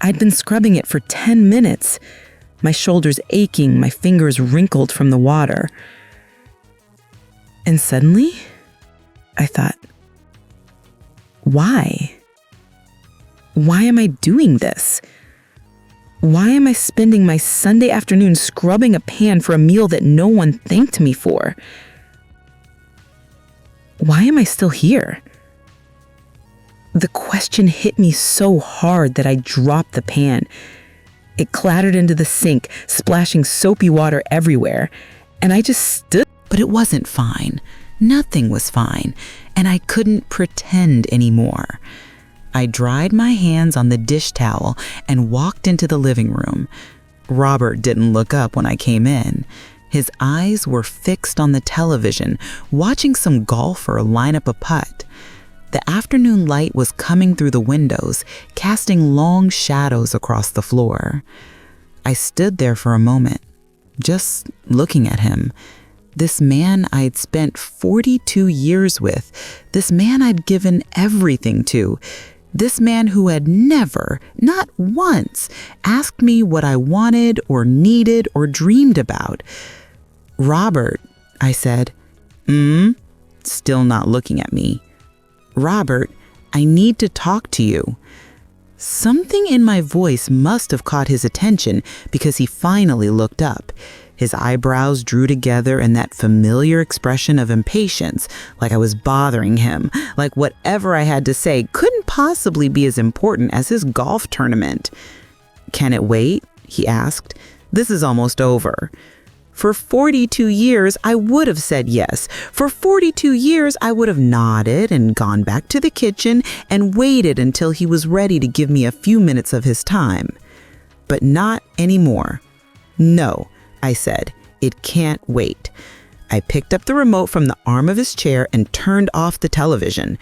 S4: I'd been scrubbing it for 10 minutes, my shoulders aching, my fingers wrinkled from the water. And suddenly, I thought, why? Why am I doing this? Why am I spending my Sunday afternoon scrubbing a pan for a meal that no one thanked me for? Why am I still here? The question hit me so hard that I dropped the pan. It clattered into the sink, splashing soapy water everywhere, and I just stood.
S2: But it wasn't fine. Nothing was fine, and I couldn't pretend anymore. I dried my hands on the dish towel and walked into the living room. Robert didn't look up when I came in. His eyes were fixed on the television, watching some golfer line up a putt. The afternoon light was coming through the windows, casting long shadows across the floor. I stood there for a moment, just looking at him. This man I'd spent 42 years with, this man I'd given everything to, this man who had never, not once, asked me what I wanted or needed or dreamed about. "Robert," I said. Still not looking at me. "Robert, I need to talk to you." Something in my voice must have caught his attention because he finally looked up. His eyebrows drew together in that familiar expression of impatience, like I was bothering him, like whatever I had to say couldn't possibly be as important as his golf tournament. "Can it wait?" he asked. "This is almost over." For 42 years, I would have said yes. For 42 years, I would have nodded and gone back to the kitchen and waited until he was ready to give me a few minutes of his time. But not anymore. "No," I said, "it can't wait." I picked up the remote from the arm of his chair and turned off the television.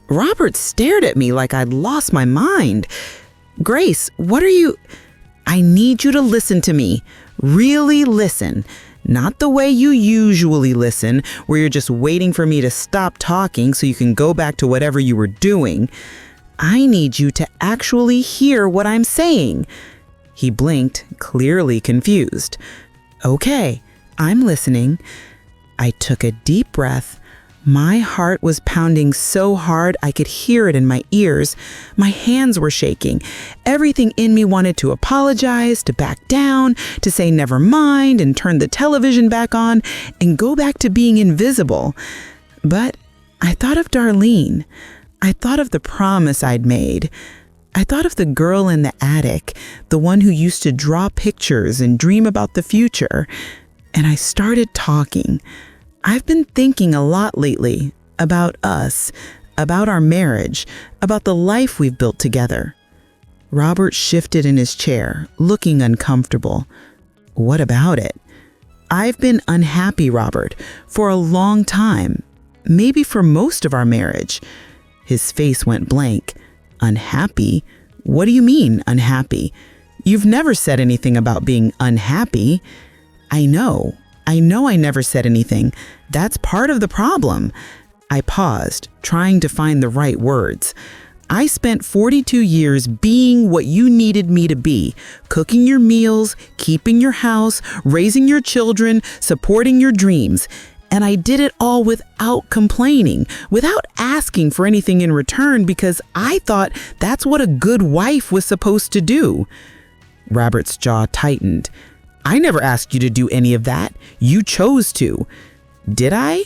S2: Robert stared at me like I'd lost my mind. "Grace, what are you—" "I need you to listen to me. Really listen. Not the way you usually listen, where you're just waiting for me to stop talking so you can go back to whatever you were doing. I need you to actually hear what I'm saying." He blinked, clearly confused. "Okay, I'm listening." I took a deep breath. My heart was pounding so hard I could hear it in my ears. My hands were shaking. Everything in me wanted to apologize, to back down, to say never mind and turn the television back on and go back to being invisible. But I thought of Darlene. I thought of the promise I'd made. I thought of the girl in the attic, the one who used to draw pictures and dream about the future. And I started talking. I've been thinking a lot lately about us, about our marriage, about the life we've built together. Robert shifted in his chair, looking uncomfortable. "What about it?" "I've been unhappy, Robert, for a long time. Maybe for most of our marriage." His face went blank. "Unhappy? What do you mean, unhappy? You've never said anything about being unhappy." I know I never said anything. That's part of the problem.
S3: I paused, trying to find the right words. I spent 42 years being what you needed me to be, cooking your meals, keeping your house, raising your children, supporting your dreams. And I did it all without complaining, without asking for anything in return, because I thought that's what a good wife was supposed to do. Robert's jaw tightened. I never asked you to do any of that. You chose to. Did I?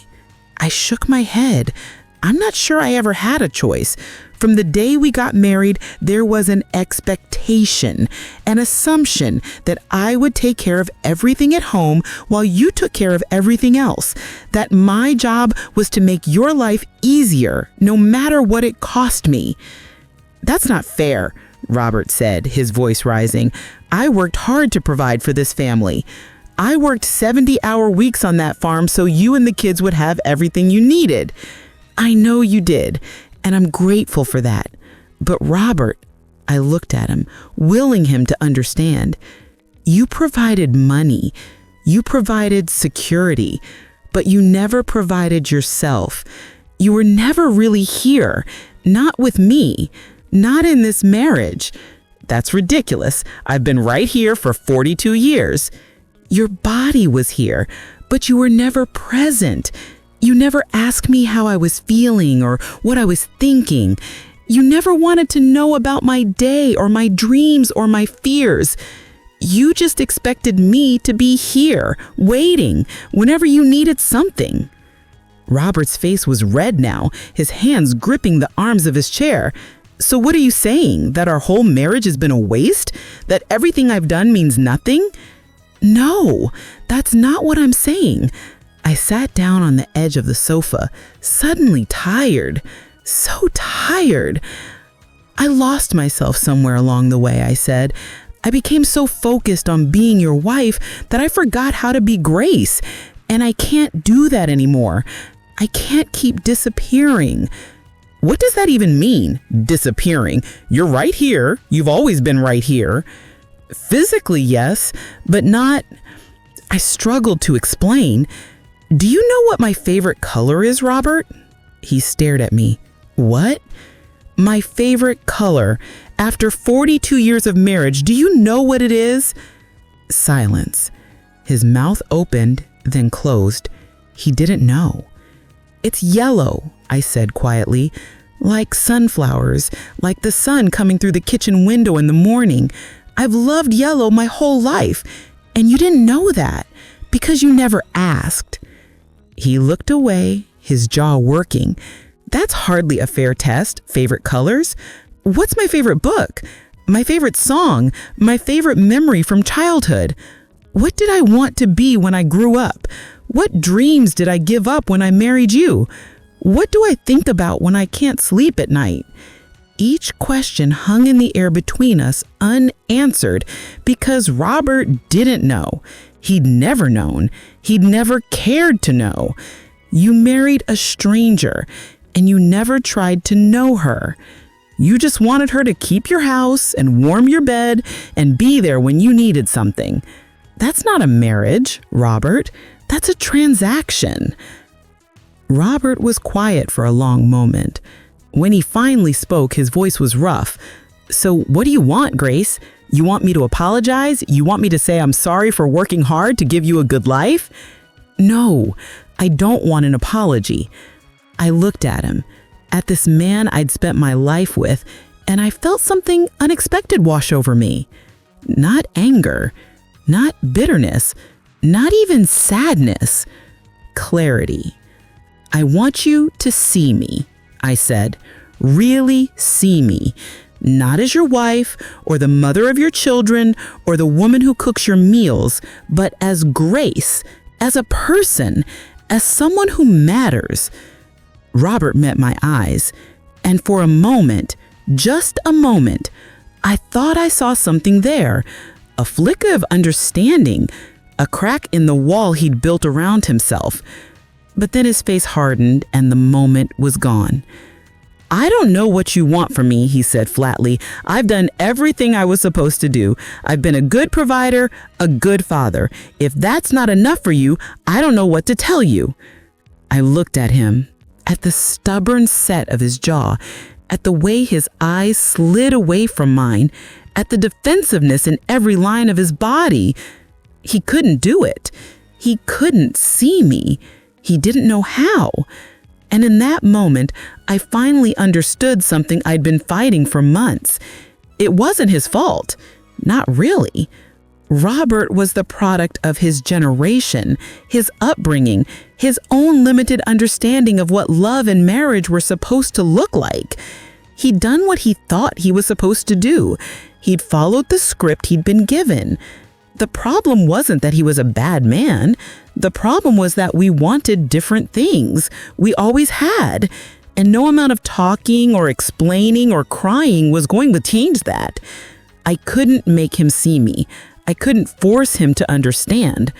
S3: I shook my head. I'm not sure I ever had a choice. From the day we got married, there was an expectation, an assumption that I would take care of everything at home while you took care of everything else. That my job was to make your life easier, no matter what it cost me. That's not fair, Robert said, his voice rising. I worked hard to provide for this family. I worked 70-hour weeks on that farm so you and the kids would have everything you needed. I know you did, and I'm grateful for that. But Robert, I looked at him, willing him to understand. You provided money, you provided security, but you never provided yourself. You were never really here, not with me, not in this marriage. That's ridiculous. I've been right here for 42 years. Your body was here, but you were never present. You never asked me how I was feeling or what I was thinking. You never wanted to know about my day or my dreams or my fears. You just expected me to be here, waiting, whenever you needed something. Robert's face was red now, his hands gripping the arms of his chair. So what are you saying? That our whole marriage has been a waste? That everything I've done means nothing? No, that's not what I'm saying. I sat down on the edge of the sofa, suddenly tired, so tired. I lost myself somewhere along the way, I said. I became so focused on being your wife that I forgot how to be Grace, and I can't do that anymore. I can't keep disappearing. What does that even mean, disappearing? You're right here. You've always been right here. Physically, yes, but not... I struggled to explain. Do you know what my favorite color is, Robert? He stared at me. What? My favorite color. After 42 years of marriage, do you know what it is? Silence. His mouth opened, then closed. He didn't know. It's yellow, I said quietly. Like sunflowers, like the sun coming through the kitchen window in the morning. I've loved yellow my whole life, and you didn't know that because you never asked. He looked away, his jaw working. That's hardly a fair test. Favorite colors? What's my favorite book? My favorite song? My favorite memory from childhood? What did I want to be when I grew up? What dreams did I give up when I married you? What do I think about when I can't sleep at night? Each question hung in the air between us unanswered because Robert didn't know. He'd never known. He'd never cared to know. You married a stranger, and you never tried to know her. You just wanted her to keep your house and warm your bed and be there when you needed something. That's not a marriage, Robert. That's a transaction. Robert was quiet for a long moment. When he finally spoke, his voice was rough. So what do you want, Grace? You want me to apologize? You want me to say I'm sorry for working hard to give you a good life? No, I don't want an apology. I looked at him, at this man I'd spent my life with, and I felt something unexpected wash over me. Not anger, not bitterness, not even sadness. Clarity. I want you to see me, I said. Really see me. Not as your wife, or the mother of your children, or the woman who cooks your meals, but as Grace, as a person, as someone who matters. Robert met my eyes, and for a moment, just a moment, I thought I saw something there, a flicker of understanding, a crack in the wall he'd built around himself. But then his face hardened and the moment was gone. I don't know what you want from me, he said flatly. I've done everything I was supposed to do. I've been a good provider, a good father. If that's not enough for you, I don't know what to tell you. I looked at him. at the stubborn set of his jaw, at the way his eyes slid away from mine, at the defensiveness in every line of his body. He couldn't do it. He couldn't see me. He didn't know how. And in that moment, I finally understood something I'd been fighting for months. It wasn't his fault. Not really. Robert was the product of his generation, his upbringing, his own limited understanding of what love and marriage were supposed to look like. He'd done what he thought he was supposed to do. He'd followed the script he'd been given. The problem wasn't that he was a bad man. The problem was that we wanted different things. We always had. And no amount of talking or explaining or crying was going to change that. I couldn't make him see me. I couldn't force him to understand.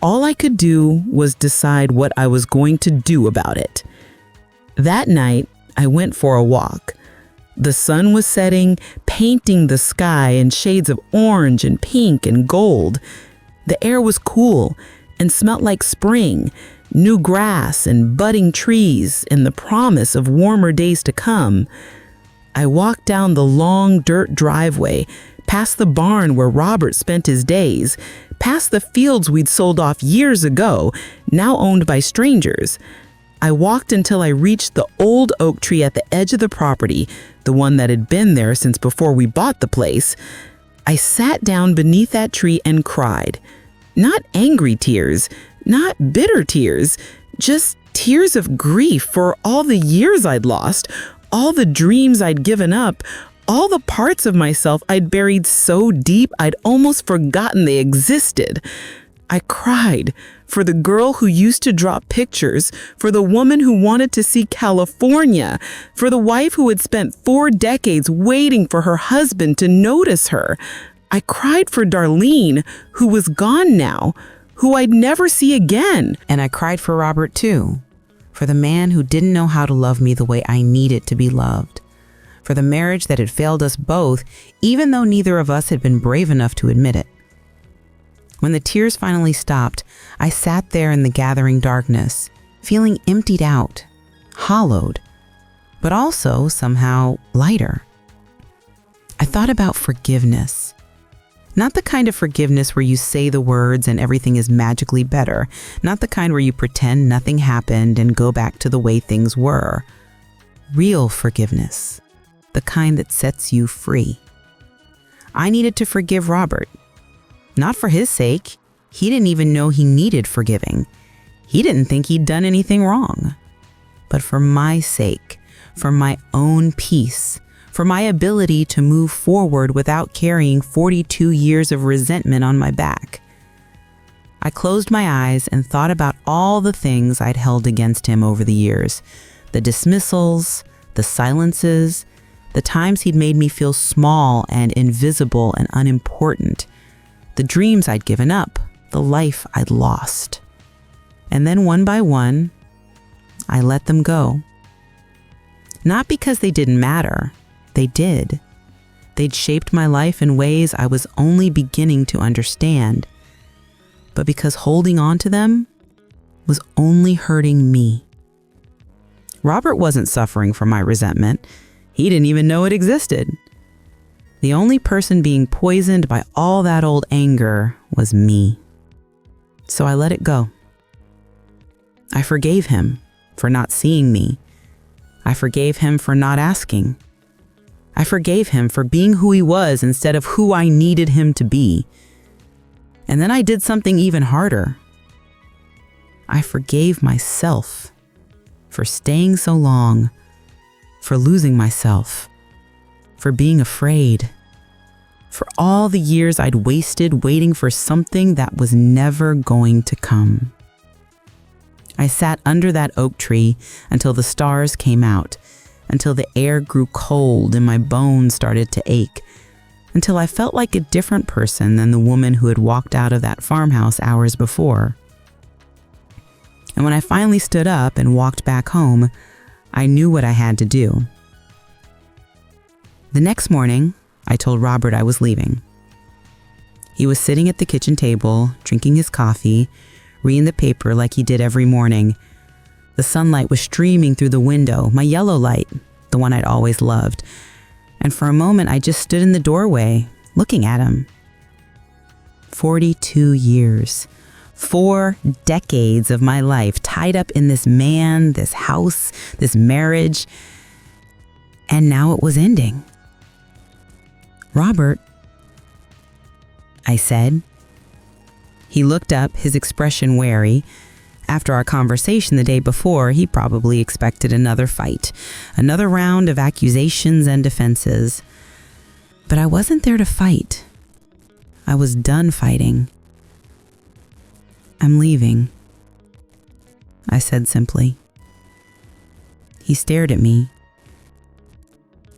S3: All I could do was decide what I was going to do about it. That night, I went for a walk. The sun was setting, painting the sky in shades of orange and pink and gold. The air was cool and smelt like spring, new grass and budding trees and the promise of warmer days to come. I walked down the long dirt driveway, past the barn where Robert spent his days, past the fields we'd sold off years ago, now owned by strangers. I walked until I reached the old oak tree at the edge of the property, the one that had been there since before we bought the place. I sat down beneath that tree and cried. Not angry tears, not bitter tears, just tears of grief for all the years I'd lost, all the dreams I'd given up, all the parts of myself I'd buried so deep I'd almost forgotten they existed. I cried for the girl who used to draw pictures, for the woman who wanted to see California, for the wife who had spent 4 decades waiting for her husband to notice her. I cried for Darlene, who was gone now, who I'd never see again.
S2: And I cried for Robert too, for the man who didn't know how to love me the way I needed to be loved, for the marriage that had failed us both, even though neither of us had been brave enough to admit it. When the tears finally stopped, I sat there in the gathering darkness, feeling emptied out, hollowed, but also somehow lighter. I thought about forgiveness. Not the kind of forgiveness where you say the words and everything is magically better, not the kind where you pretend nothing happened and go back to the way things were. Real forgiveness, the kind that sets you free. I needed to forgive Robert. Not for his sake. He didn't even know he needed forgiving. He didn't think he'd done anything wrong. But for my sake, for my own peace, for my ability to move forward without carrying 42 years of resentment on my back. I closed my eyes and thought about all the things I'd held against him over the years. The dismissals, the silences, the times he'd made me feel small and invisible and unimportant. The dreams I'd given up, the life I'd lost. And then one by one, I let them go. Not because they didn't matter. They did. They'd shaped my life in ways I was only beginning to understand. But because holding on to them was only hurting me. Robert wasn't suffering from my resentment. He didn't even know it existed. The only person being poisoned by all that old anger was me. So I let it go. I forgave him for not seeing me. I forgave him for not asking. I forgave him for being who he was instead of who I needed him to be. And then I did something even harder. I forgave myself for staying so long, for losing myself, for being afraid, for all the years I'd wasted waiting for something that was never going to come. I sat under that oak tree until the stars came out, until the air grew cold and my bones started to ache, until I felt like a different person than the woman who had walked out of that farmhouse hours before. And when I finally stood up and walked back home, I knew what I had to do. The next morning, I told Robert I was leaving. He was sitting at the kitchen table, drinking his coffee, reading the paper like he did every morning.
S3: The sunlight was streaming through the window, my yellow light, the one I'd always loved. And for a moment, I just stood in the doorway, looking at him. 42 years. 4 decades of my life tied up in this man, this house, this marriage. And now it was ending. "Robert," I said. He looked up, his expression wary. After our conversation the day before, he probably expected another fight, another round of accusations and defenses. But I wasn't there to fight. I was done fighting. "I'm leaving," I said simply. He stared at me.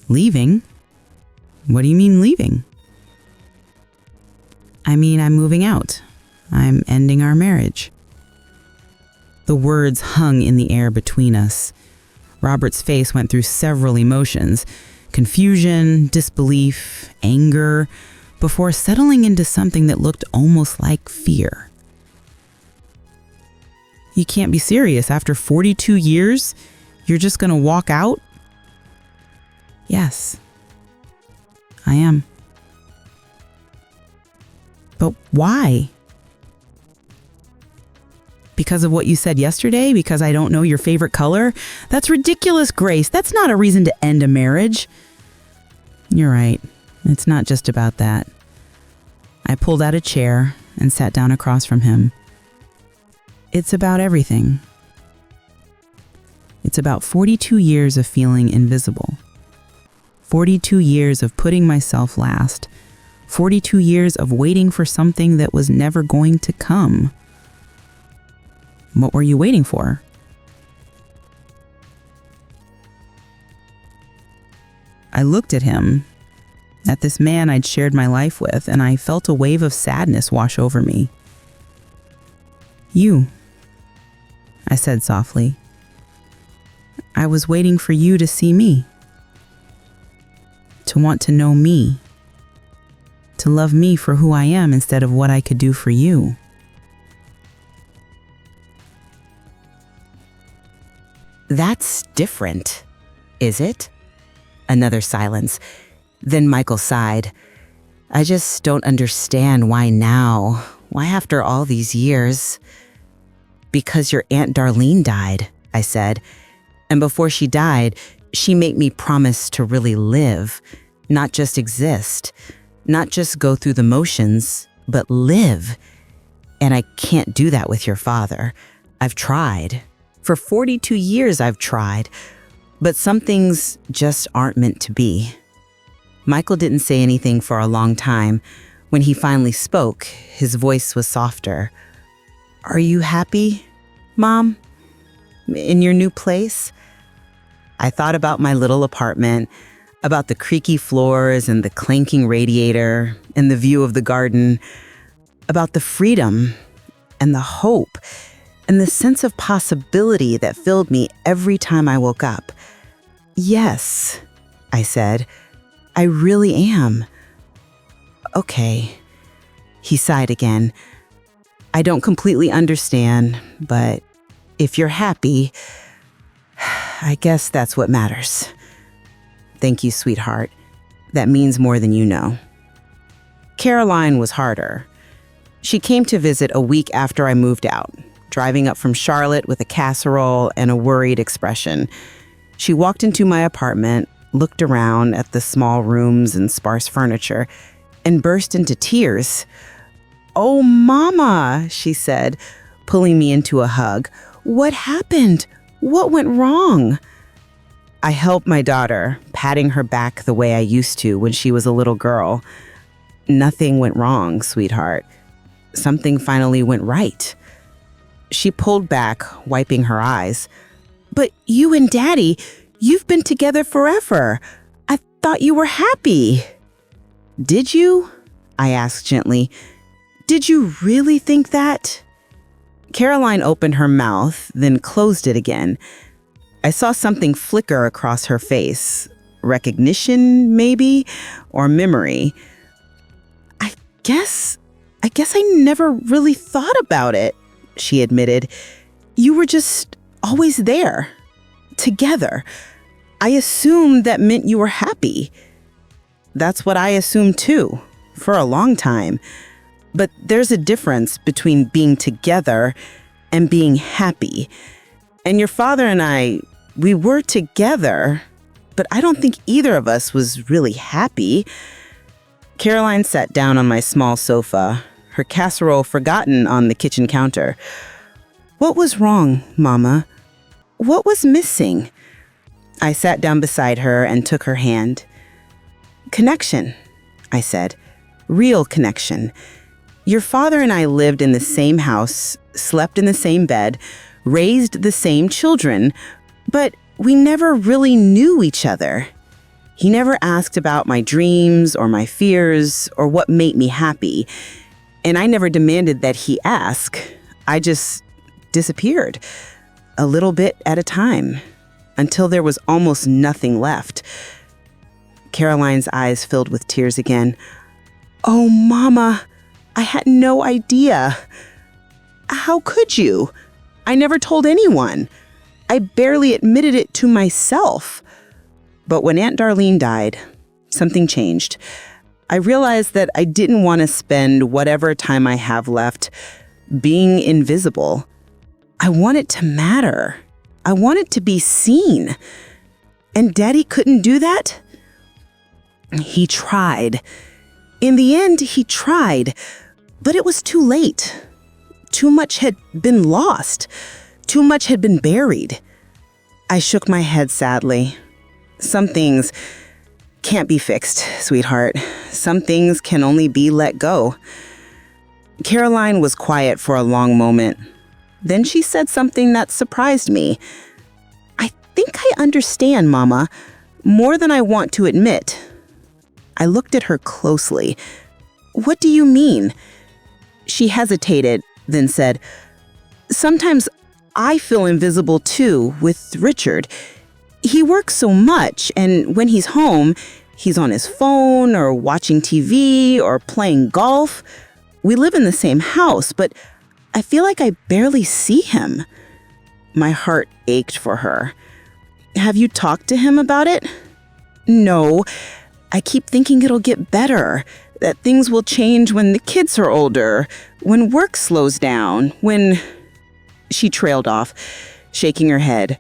S3: "Leaving? What do you mean leaving?" "I mean, I'm moving out. I'm ending our marriage." The words hung in the air between us. Robert's face went through several emotions: confusion, disbelief, anger, before settling into something that looked almost like fear. "You can't be serious. After 42 years, you're just gonna walk out?" "Yes, I am." "But why?" "Because of what you said yesterday? Because I don't know your favorite color? That's ridiculous, Grace. That's not a reason to end a marriage." "You're right. It's not just about that." I pulled out a chair and sat down across from him. "It's about everything. It's about 42 years of feeling invisible. 42 years of putting myself last. 42 years of waiting for something that was never going to come." "What were you waiting for?" I looked at him, at this man I'd shared my life with, and I felt a wave of sadness wash over me. "You," I said softly. "I was waiting for you to see me, to want to know me, to love me for who I am instead of what I could do for you."
S2: "That's different, is it?" Another silence. Then Michael sighed. "I just don't understand why now. Why after all these years?" "Because your Aunt Darlene died," I said. "And before she died, she made me promise to really live, not just exist, not just go through the motions, but live. And I can't do that with your father. I've tried. For 42 years I've tried, but some things just aren't meant to be." Michael didn't say anything for a long time. When he finally spoke, his voice was softer. "Are you happy, Mom? In your new place?" I thought about my little apartment, about the creaky floors and the clanking radiator and the view of the garden, about the freedom and the hope and the sense of possibility that filled me every time I woke up. "Yes," I said, "I really am." "Okay." He sighed again. "I don't completely understand, but if you're happy, I guess that's what matters." "Thank you, sweetheart. That means more than you know." Caroline was harder. She came to visit a week after I moved out, driving up from Charlotte with a casserole and a worried expression. She walked into my apartment, looked around at the small rooms and sparse furniture, and burst into tears. "Oh, Mama," she said, pulling me into a hug. "What happened? What went wrong?" I helped my daughter, patting her back the way I used to when she was a little girl. "Nothing went wrong, sweetheart. Something finally went right." She pulled back, wiping her eyes. "But you and Daddy, you've been together forever. I thought you were happy." "Did you?" I asked gently. "Did you really think that?" Caroline opened her mouth, then closed it again. I saw something flicker across her face. Recognition, maybe, or memory. I guess I never really thought about it," she admitted. "You were just
S3: always there, together. I assumed that meant you were happy. That's what I assumed too, for a long time. But there's a difference between being together and being happy. And your father and I, we were together, but I don't think either of us was really happy. Caroline sat down on my small sofa, her casserole forgotten on the kitchen counter. What was wrong, Mama? What was missing? I sat down beside her and took her hand. Connection, I said. Real connection. Your father and I lived in the same house, slept in the same bed, raised the same children, but we never really knew each other. He never asked about my dreams or my fears or what made me happy, and I never demanded that he ask. I just disappeared, a little bit at a time, until there was almost nothing left. Caroline's eyes filled with tears again. Oh, Mama, I had no idea. How could you? I never told anyone. I barely admitted it to myself. But when Aunt Darlene died, something changed. I realized that I didn't want to spend whatever time I have left being invisible. I wanted to matter. I wanted to be seen. And Daddy couldn't do that? He tried. In the end, he tried, but it was too late. Too much had been lost. Too much had been buried. I shook my head sadly. Some things can't be fixed, sweetheart. Some things can only be let go. Caroline was quiet for a long moment. Then she said something that surprised me. I think I understand, Mama, more than I want to admit. I looked at her closely. What do you mean? She hesitated, then said, Sometimes I feel invisible too with Richard. He works so much, and when he's home, he's on his phone or watching TV or playing golf. We live in the same house, but I feel like I barely see him. My heart ached for her. Have you talked to him about it? No. I keep thinking it'll get better, that things will change when the kids are older, when work slows down, when... She trailed off, shaking her head.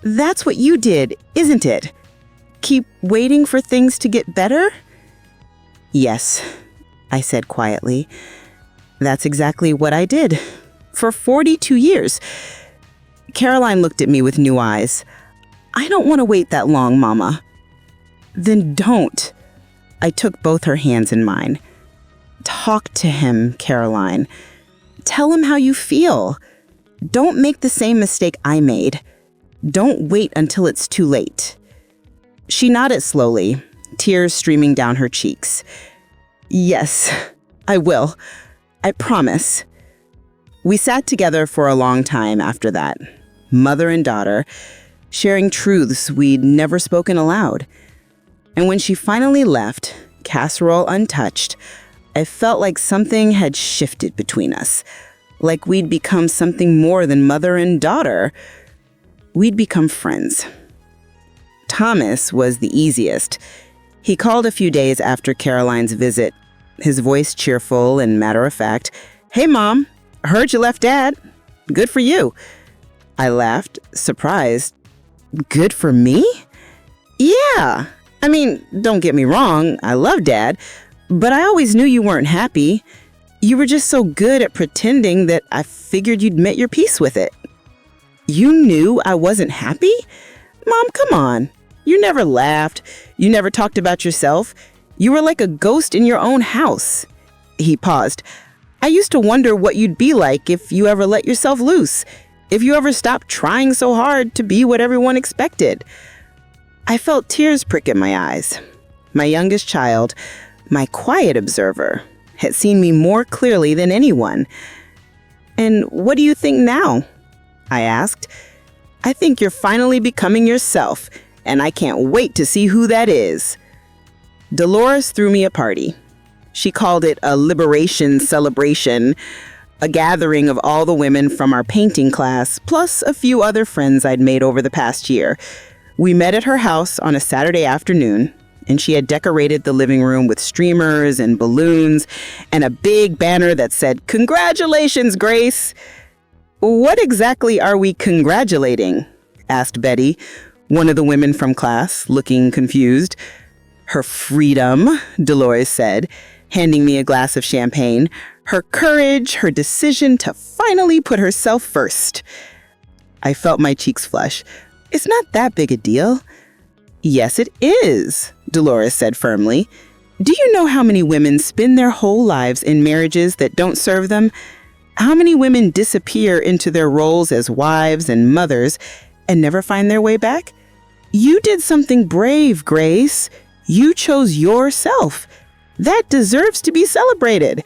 S3: That's what you did, isn't it? Keep waiting for things to get better? Yes, I said quietly. That's exactly what I did. For 42 years. Caroline looked at me with new eyes. I don't want to wait that long, Mama. Then don't. I took both her hands in mine. Talk to him, Caroline. Tell him how you feel. Don't make the same mistake I made. Don't wait until it's too late. She nodded slowly, tears streaming down her cheeks. Yes, I will. I promise. We sat together for a long time after that, mother and daughter, sharing truths we'd never spoken aloud. And when she finally left, casserole untouched, I felt like something had shifted between us, like we'd become something more than mother and daughter. We'd become friends. Thomas was the easiest. He called a few days after Caroline's visit, his voice cheerful and matter-of-fact. Hey, Mom, heard you left Dad. Good for you. I laughed, surprised. Good for me? Yeah. I mean, don't get me wrong, I love Dad, but I always knew you weren't happy. You were just so good at pretending that I figured you'd met your peace with it. You knew I wasn't happy? Mom, come on. You never laughed. You never talked about yourself. You were like a ghost in your own house. He paused. I used to wonder what you'd be like if you ever let yourself loose, if you ever stopped trying so hard to be what everyone expected. I felt tears prick at my eyes. My youngest child, my quiet observer, had seen me more clearly than anyone. And what do you think now? I asked. I think you're finally becoming yourself, and I can't wait to see who that is. Dolores threw me a party. She called it a liberation celebration. a gathering of all the women from our painting class, plus a few other friends I'd made over the past year. We met at her house on a Saturday afternoon, and she had decorated the living room with streamers and balloons and a big banner that said, "Congratulations, Grace." "What exactly are we congratulating?" asked Betty, one of the women from class, looking confused. "Her freedom," Dolores said, handing me a glass of champagne. "Her courage, her decision to finally put herself first." I felt my cheeks flush. "It's not that big a deal." "Yes, it is," Dolores said firmly. "Do you know how many women spend their whole lives in marriages that don't serve them? How many women disappear into their roles as wives and mothers and never find their way back? You did something brave, Grace. You chose yourself. That deserves to be celebrated."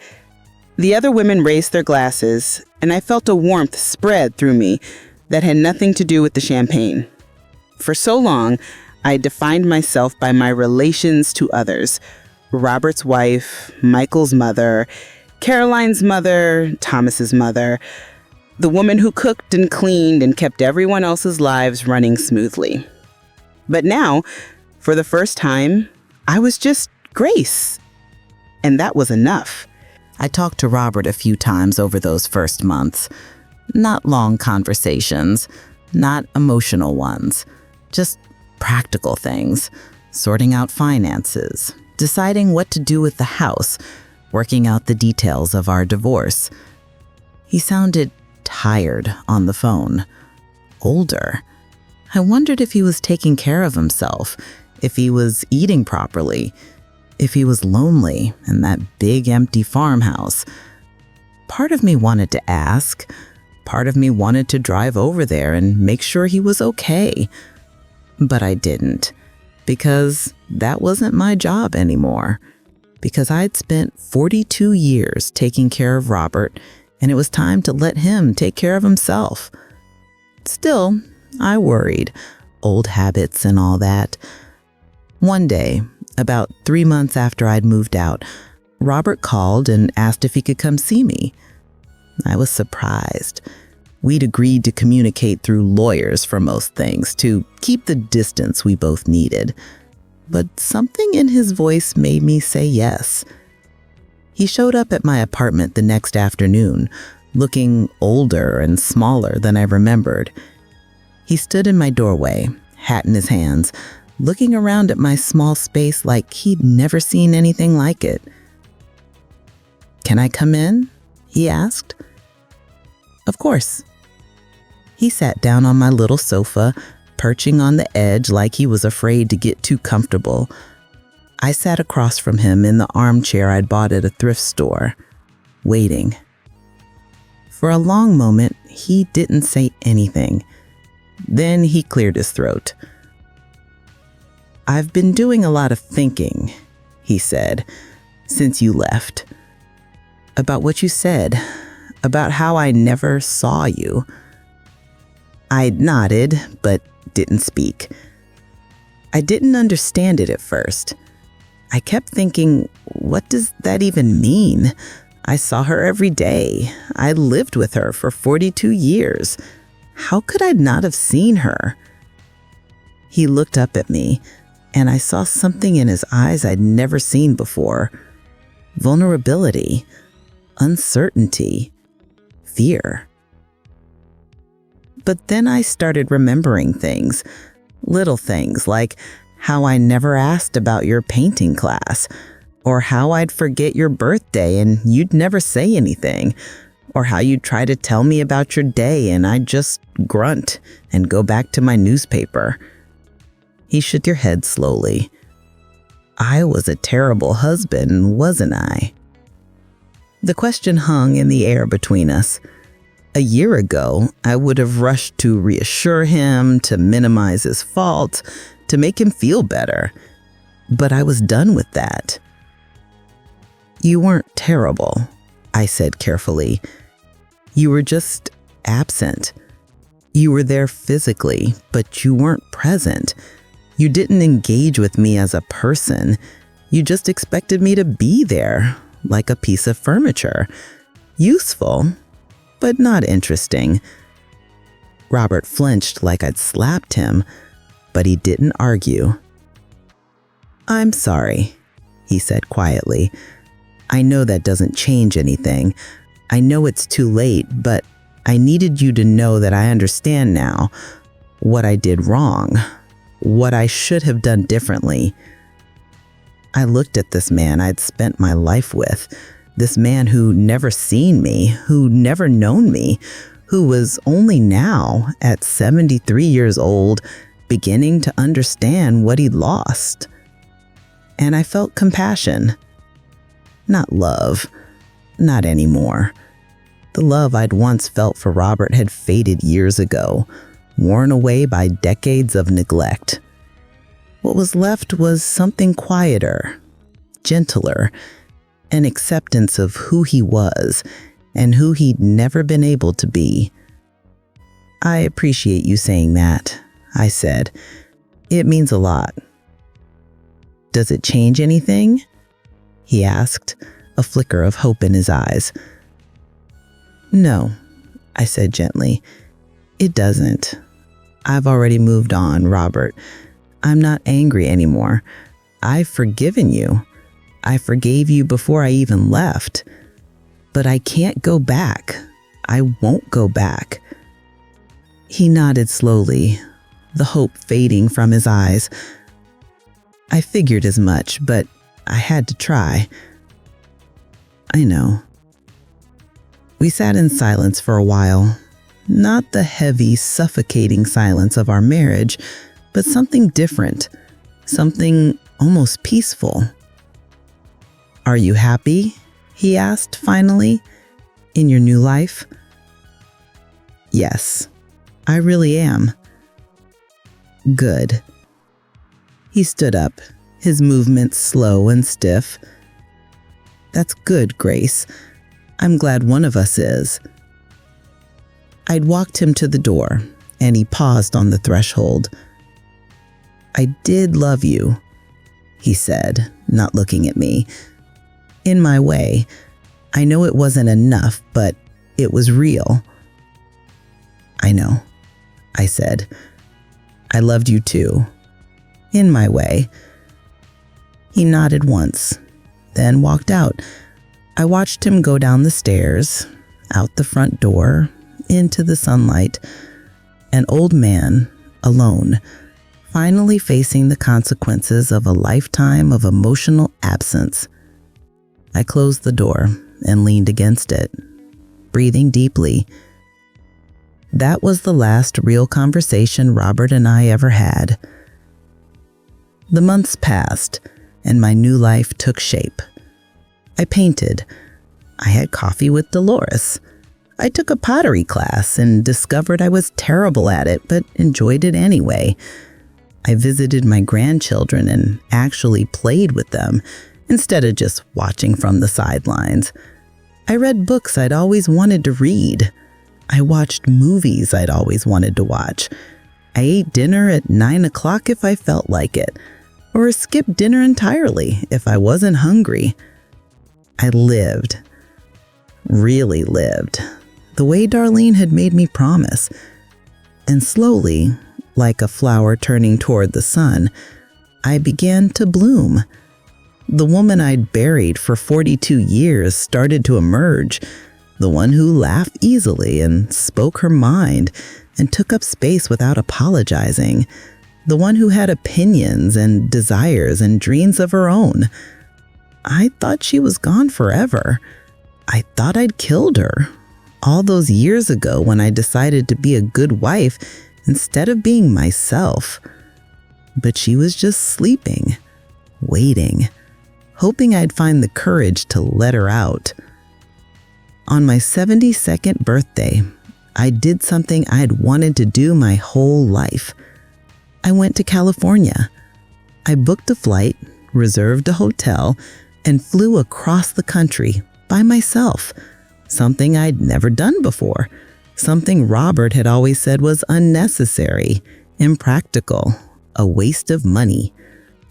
S3: The other women raised their glasses, and I felt a warmth spread through me that had nothing to do with the champagne. For so long, I defined myself by my relations to others. Robert's wife, Michael's mother, Caroline's mother, Thomas's mother, the woman who cooked and cleaned and kept everyone else's lives running smoothly. But now, for the first time, I was just Grace. And that was enough.
S2: I talked to Robert a few times over those first months. Not long conversations, not emotional ones, just practical things, sorting out finances, deciding what to do with the house, working out the details of our divorce. He sounded tired on the phone, older. I wondered if he was taking care of himself, if he was eating properly, if he was lonely in that big empty farmhouse. Part of me wanted to ask. Part of me wanted to drive over there and make sure he was okay. But I didn't, because that wasn't my job anymore. Because I'd spent 42 years taking care of Robert, and it was time to let him take care of himself. Still, I worried. Old habits and all that. One day, about 3 months after I'd moved out, Robert called and asked if he could come see me. I was surprised. We'd agreed to communicate through lawyers for most things, to keep the distance we both needed. But something in his voice made me say yes. He showed up at my apartment the next afternoon, looking older and smaller than I remembered. He stood in my doorway, hat in his hands, looking around at my small space like he'd never seen anything like it. "Can I come in?" he asked. Of course. He sat down on my little sofa, perching on the edge like he was afraid to get too comfortable. I sat across from him in the armchair I'd bought at a thrift store, waiting. For a long moment, he didn't say anything. Then he cleared his throat. "I've been doing a lot of thinking," he said, "since you left. About what you said, about how I never saw you." I nodded, but didn't speak. I didn't understand it at first. I kept thinking, what does that even mean? I saw her every day. I lived with her for 42 years. How could I not have seen her? He looked up at me, and I saw something in his eyes I'd never seen before. Vulnerability, uncertainty, fear. But then I started remembering things, little things like how I never asked about your painting class, or how I'd forget your birthday and you'd never say anything, or how you'd try to tell me about your day and I'd just grunt and go back to my newspaper. He shook your head slowly. I was a terrible husband, wasn't I? The question hung in the air between us. A year ago, I would have rushed to reassure him, to minimize his fault, to make him feel better. But I was done with that. You weren't terrible, I said carefully. You were just absent. You were there physically, but you weren't present. You didn't engage with me as a person. You just expected me to be there, like a piece of furniture. Useful,
S3: but not interesting. Robert flinched like I'd slapped him, but he didn't argue. "I'm sorry," he said quietly. "I know that doesn't change anything. I know it's too late, but I needed you to know that I understand now what I did wrong, what I should have done differently." I looked at this man I'd spent my life with, this man who never seen me, who never known me, who was only now, at 73 years old, beginning to understand what he'd lost. And I felt compassion. Not love. Not anymore. The love I'd once felt for Robert had faded years ago, worn away by decades of neglect. What was left was something quieter, gentler, an acceptance of who he was and who he'd never been able to be. "I appreciate you saying that," I said. "It means a lot." "Does it change anything?" he asked, a flicker of hope in his eyes. "No," I said gently. "It doesn't. I've already moved on, Robert. I'm not angry anymore. I've forgiven you. I forgave you before I even left. But I can't go back. I won't go back." He nodded slowly, the hope fading from his eyes. I figured as much, but I had to try. "I know." We sat in silence for a while. Not the heavy, suffocating silence of our marriage, but something different, something almost peaceful. "Are you happy?" he asked finally, "in your new life?" "Yes, I really am." "Good." He stood up, his movements slow and stiff. "That's good, Grace. I'm glad one of us is." I'd walked him to the door, and he paused on the threshold. "I did love you," he said, not looking at me. "In my way. I know it wasn't enough, but it was real." "I know," I said. "I loved you too. In my way." He nodded once, then walked out. I watched him go down the stairs, out the front door, into the sunlight. An old man, alone, finally facing the consequences of a lifetime of emotional absence. I closed the door and leaned against it, breathing deeply. That was the last real conversation Robert and I ever had. The months passed, and my new life took shape. I painted. I had coffee with Dolores. I took a pottery class and discovered I was terrible at it, but enjoyed it anyway. I visited my grandchildren and actually played with them, instead of just watching from the sidelines. I read books I'd always wanted to read. I watched movies I'd always wanted to watch. I ate dinner at 9 o'clock if I felt like it, or skipped dinner entirely if I wasn't hungry. I lived, really lived, the way Darlene had made me promise. And slowly, like a flower turning toward the sun, I began to bloom. The woman I'd buried for 42 years started to emerge, the one who laughed easily and spoke her mind and took up space without apologizing, the one who had opinions and desires and dreams of her own. I thought she was gone forever. I thought I'd killed her all those years ago when I decided to be a good wife instead of being myself. But she was just sleeping, waiting, hoping I'd find the courage to let her out. On my 72nd birthday, I did something I'd wanted to do my whole life. I went to California. I booked a flight, reserved a hotel, and flew across the country by myself, something I'd never done before, something Robert had always said was unnecessary, impractical, a waste of money.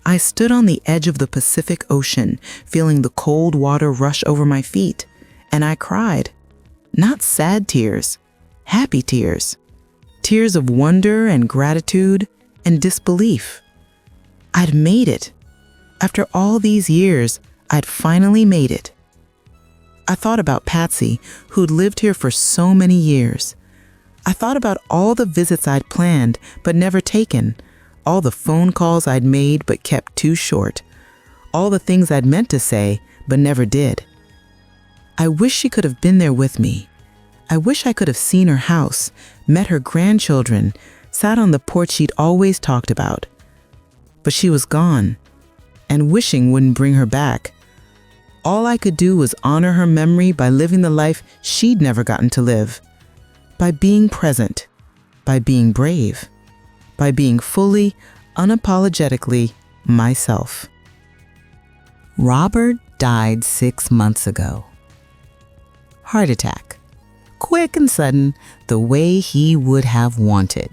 S1: I stood on the edge of the Pacific Ocean, feeling the cold water rush over my feet, and I cried. Not sad tears, happy tears. Tears of wonder and gratitude and disbelief. I'd made it. After all these years, I'd finally made it. I thought about Patsy, who'd lived here for so many years. I thought about all the visits I'd planned but never taken, all the phone calls I'd made but kept too short, all the things I'd meant to say but never did. I wish she could have been there with me. I wish I could have seen her house, met her grandchildren, sat on the porch she'd always talked about. But she was gone, and wishing wouldn't bring her back. All I could do was honor her memory by living the life she'd never gotten to live, by being present, by being brave, by being fully, unapologetically myself. Robert died 6 months ago. Heart attack. Quick and sudden, the way he would have wanted.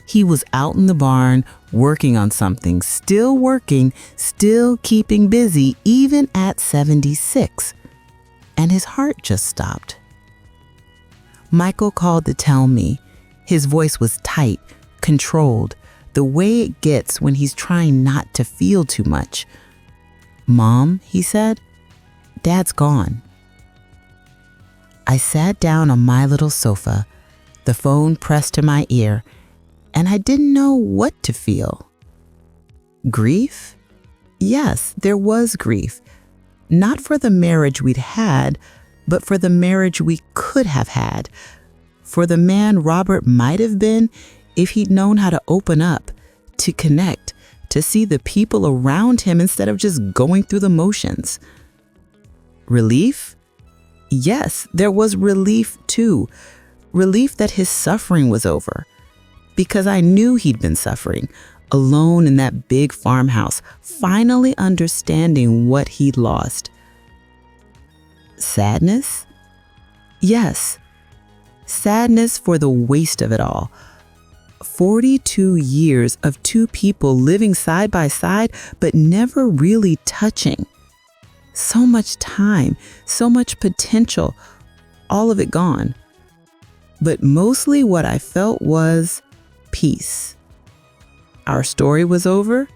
S1: He was out in the barn, working on something, still working, still keeping busy, even at 76. And his heart just stopped. Michael called to tell me. His voice was tight, controlled, the way it gets when he's trying not to feel too much. "Mom," he said, "Dad's gone." I sat down on my little sofa, the phone pressed to my ear, and I didn't know what to feel. Grief? Yes, there was grief. Not for the marriage we'd had, but for the marriage we could have had. For the man Robert might have been if he'd known how to open up, to connect, to see the people around him instead of just going through the motions. Relief? Yes, there was relief too. Relief that his suffering was over. Because I knew he'd been suffering, alone in that big farmhouse, finally understanding what he'd lost. Sadness? Yes. Sadness for the waste of it all. 42 years of two people living side by side, but never really touching. So much time, so much potential, all of it gone. But mostly what I felt was peace. Our story was over.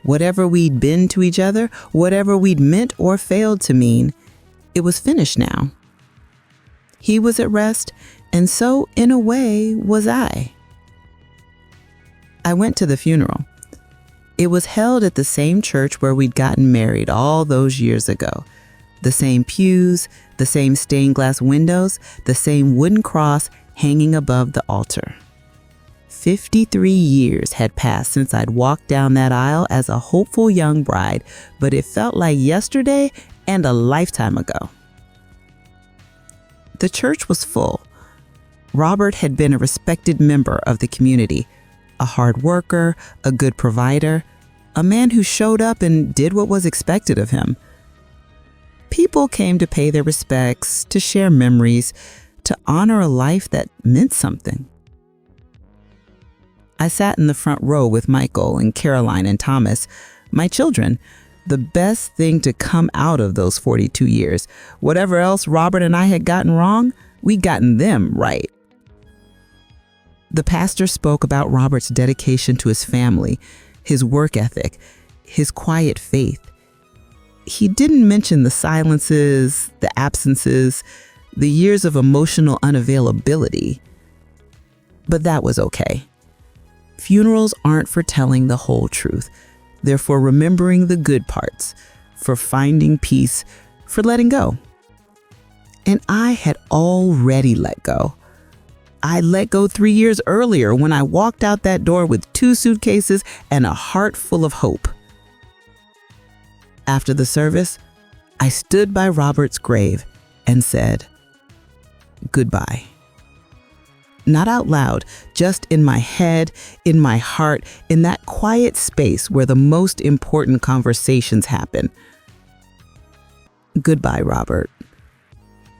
S1: Whatever we'd been to each other, whatever we'd meant or failed to mean, it was finished now. He was at rest, and so, in a way, was I. I went to the funeral. It was held at the same church where we'd gotten married all those years ago. The same pews, the same stained glass windows, the same wooden cross hanging above the altar. 53 years had passed since I'd walked down that aisle as a hopeful young bride, but it felt like yesterday and a lifetime ago. The church was full. Robert had been a respected member of the community, a hard worker, a good provider, a man who showed up and did what was expected of him. People came to pay their respects, to share memories, to honor a life that meant something. I sat in the front row with Michael and Caroline and Thomas, my children, the best thing to come out of those 42 years. Whatever else Robert and I had gotten wrong, we'd gotten them right. The pastor spoke about Robert's dedication to his family, his work ethic, his quiet faith. He didn't mention the silences, the absences, the years of emotional unavailability. But that was okay. Funerals aren't for telling the whole truth. They're for remembering the good parts, for finding peace, for letting go. And I had already let go. I let go 3 years earlier when I walked out that door with 2 suitcases and a heart full of hope. After the service, I stood by Robert's grave and said, "Goodbye." Not out loud, just in my head, in my heart, in that quiet space where the most important conversations happen. Goodbye, Robert.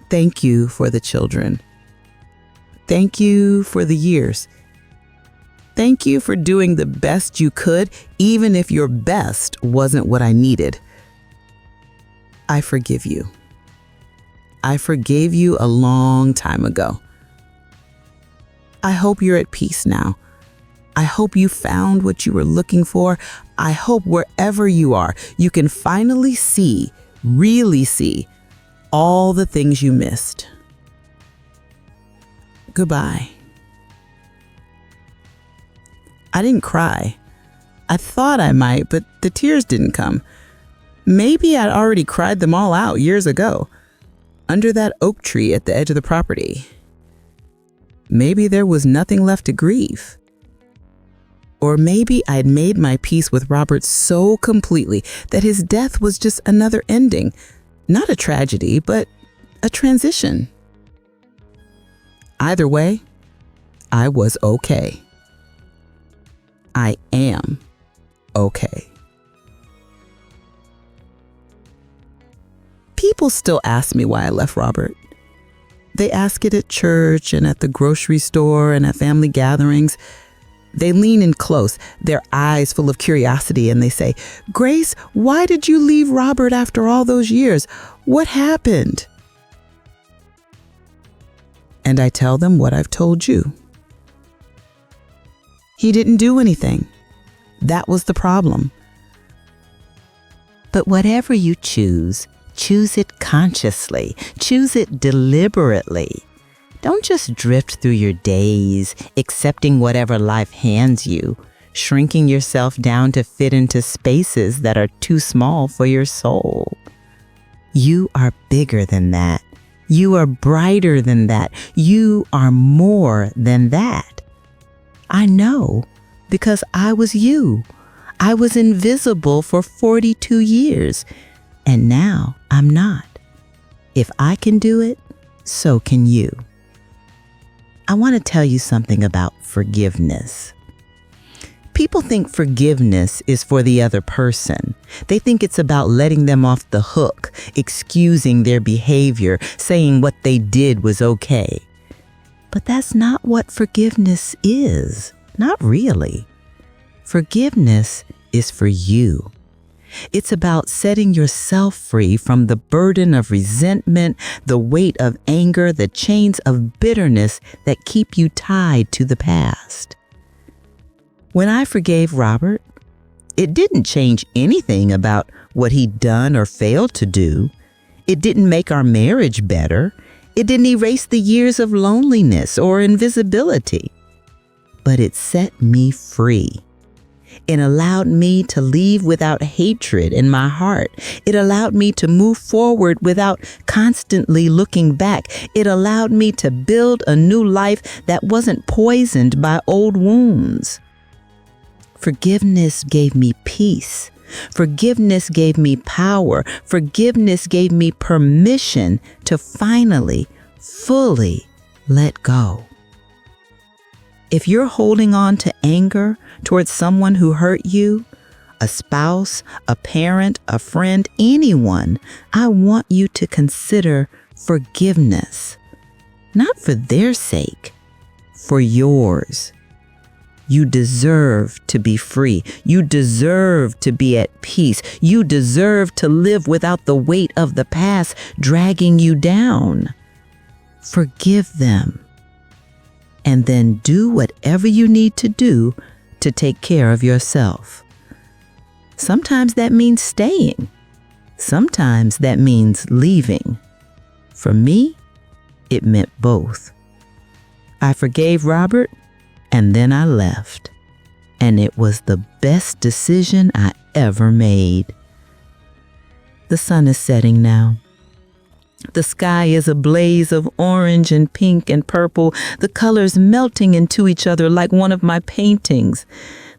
S1: Thank you for the children. Thank you for the years. Thank you for doing the best you could, even if your best wasn't what I needed. I forgive you.
S3: I forgave you a long time ago. I hope you're at peace now. I hope you found what you were looking for. I hope wherever you are, you can finally see, really see, all the things you missed. Goodbye. I didn't cry. I thought I might, but the tears didn't come. Maybe I'd already cried them all out years ago, under that oak tree at the edge of the property. Maybe there was nothing left to grieve. Or maybe I'd made my peace with Robert so completely that his death was just another ending, not a tragedy, but a transition. Either way, I was okay. I am okay. People still ask me why I left Robert. They ask it at church and at the grocery store and at family gatherings. They lean in close, their eyes full of curiosity, and they say, "Grace, why did you leave Robert after all those years? What happened?" And I tell them what I've told you. He didn't do anything. That was the problem.
S2: But whatever you choose it consciously. Choose it deliberately. Don't just drift through your days, accepting whatever life hands you, shrinking yourself down to fit into spaces that are too small for your soul. You are bigger than that. You are brighter than that. You are more than that. I know, because I was you. I was invisible for 42 years, and now I'm not. If I can do it, so can you. I want to tell you something about forgiveness. People think forgiveness is for the other person. They think it's about letting them off the hook, excusing their behavior, saying what they did was okay. But that's not what forgiveness is. Not really. Forgiveness is for you. It's about setting yourself free from the burden of resentment, the weight of anger, the chains of bitterness that keep you tied to the past. When I forgave Robert, it didn't change anything about what he'd done or failed to do. It didn't make our marriage better. It didn't erase the years of loneliness or invisibility. But it set me free. It allowed me to leave without hatred in my heart. It allowed me to move forward without constantly looking back. It allowed me to build a new life that wasn't poisoned by old wounds. Forgiveness gave me peace. Forgiveness gave me power. Forgiveness gave me permission to finally, fully let go. If you're holding on to anger towards someone who hurt you, a spouse, a parent, a friend, anyone, I want you to consider forgiveness. Not for their sake, for yours. You deserve to be free. You deserve to be at peace. You deserve to live without the weight of the past dragging you down. Forgive them. And then do whatever you need to do to take care of yourself. Sometimes that means staying. Sometimes that means leaving. For me, it meant both. I forgave Robert, and then I left. And it was the best decision I ever made. The sun is setting now. The sky is a blaze of orange and pink and purple, the colors melting into each other like one of my paintings.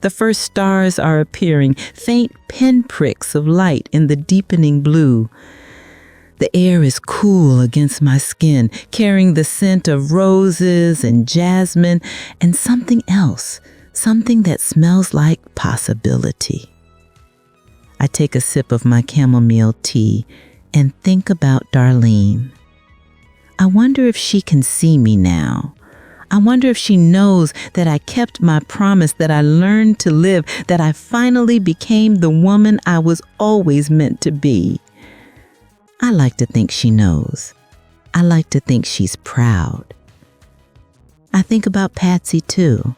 S2: The first stars are appearing, faint pinpricks of light in the deepening blue. The air is cool against my skin, carrying the scent of roses and jasmine and something else, something that smells like possibility. I take a sip of my chamomile tea and think about Darlene. I wonder if she can see me now. I wonder if she knows that I kept my promise, that I learned to live, that I finally became the woman I was always meant to be. I like to think she knows.
S3: I like to think she's proud. I think about Patsy too,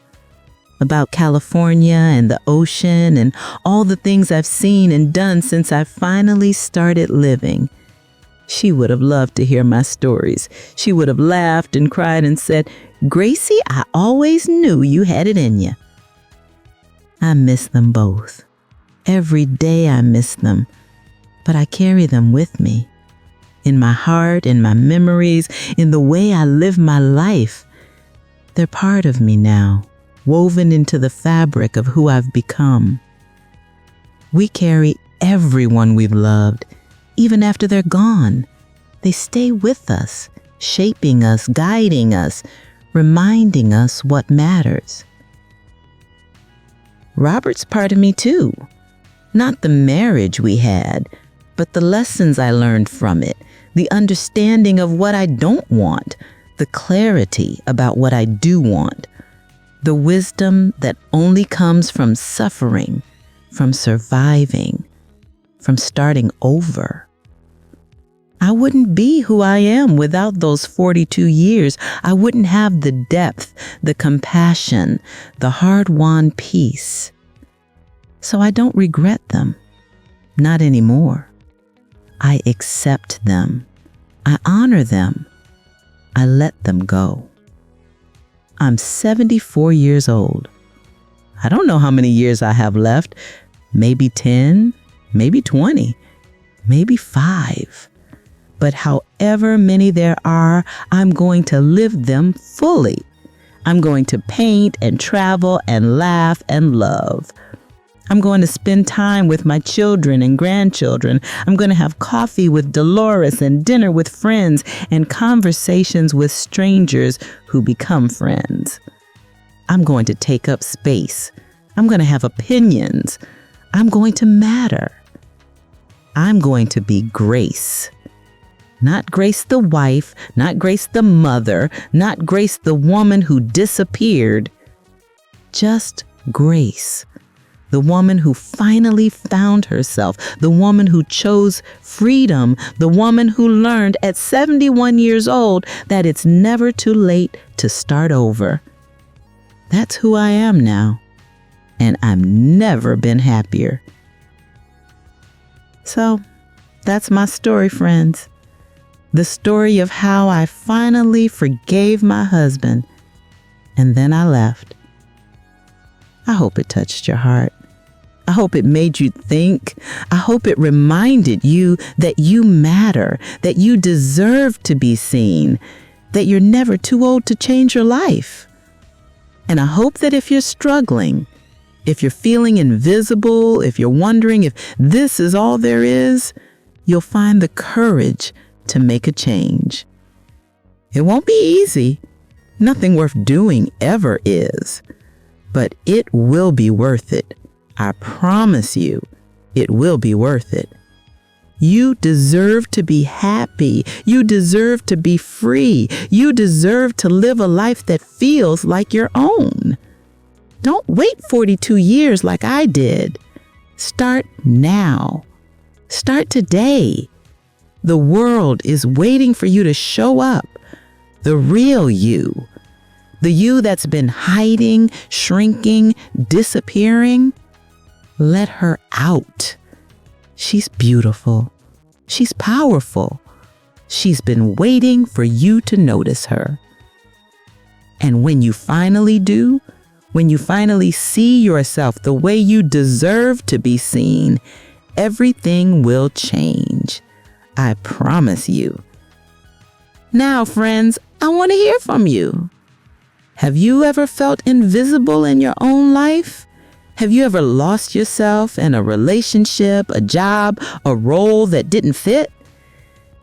S3: about California and the ocean and all the things I've seen and done since I finally started living. She would have loved to hear my stories. She would have laughed and cried and said, "Gracie, I always knew you had it in you." I miss them both. Every day I miss them, but I carry them with me. In my heart, in my memories, in the way I live my life. They're part of me now, woven into the fabric of who I've become. We carry everyone we've loved, even after they're gone. They stay with us, shaping us, guiding us, reminding us what matters. Robert's part of me too. Not the marriage we had, but the lessons I learned from it, the understanding of what I don't want, the clarity about what I do want, the wisdom that only comes from suffering, from surviving, from starting over. I wouldn't be who I am without those 42 years. I wouldn't have the depth, the compassion, the hard-won peace. So I don't regret them. Not anymore. I accept them. I honor them. I let them go. I'm 74 years old. I don't know how many years I have left. Maybe 10, maybe 20, maybe 5. But however many there are, I'm going to live them fully. I'm going to paint and travel and laugh and love. I'm going to spend time with my children and grandchildren. I'm going to have coffee with Dolores and dinner with friends and conversations with strangers who become friends. I'm going to take up space. I'm going to have opinions. I'm going to matter. I'm going to be Grace. Not Grace the wife, not Grace the mother, not Grace the woman who disappeared. Just Grace. The woman who finally found herself, the woman who chose freedom, the woman who learned at 71 years old that it's never too late to start over. That's who I am now, and I've never been happier. So, that's my story, friends. The story of how I finally forgave my husband, and then I left. I hope it touched your heart. I hope it made you think. I hope it reminded you that you matter, that you deserve to be seen, that you're never too old to change your life. And I hope that if you're struggling, if you're feeling invisible, if you're wondering if this is all there is, you'll find the courage to make a change. It won't be easy. Nothing worth doing ever is. But it will be worth it. I promise you, it will be worth it. You deserve to be happy. You deserve to be free. You deserve to live a life that feels like your own. Don't wait 42 years like I did. Start now. Start today. The world is waiting for you to show up. The real you. The you that's been hiding, shrinking, disappearing. Let her out. She's beautiful. She's powerful. She's been waiting for you to notice her. And when you finally do, when you finally see yourself the way you deserve to be seen, everything will change. I promise you. Now, friends, I want to hear from you. Have you ever felt invisible in your own life? Have you ever lost yourself in a relationship, a job, a role that didn't fit?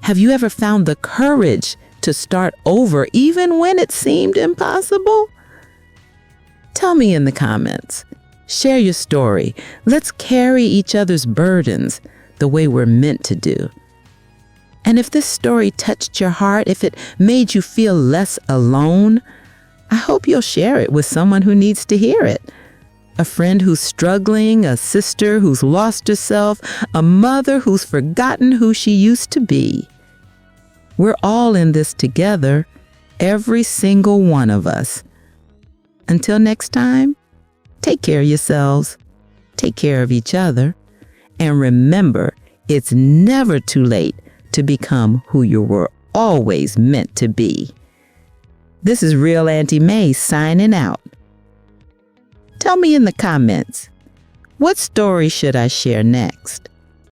S3: Have you ever found the courage to start over even when it seemed impossible? Tell me in the comments. Share your story. Let's carry each other's burdens the way we're meant to do. And if this story touched your heart, if it made you feel less alone, I hope you'll share it with someone who needs to hear it. A friend who's struggling, a sister who's lost herself, a mother who's forgotten who she used to be. We're all in this together, every single one of us. Until next time, take care of yourselves, take care of each other, and remember, it's never too late to become who you were always meant to be. This is Real Auntie May signing out. Tell me in the comments, what story should I share next?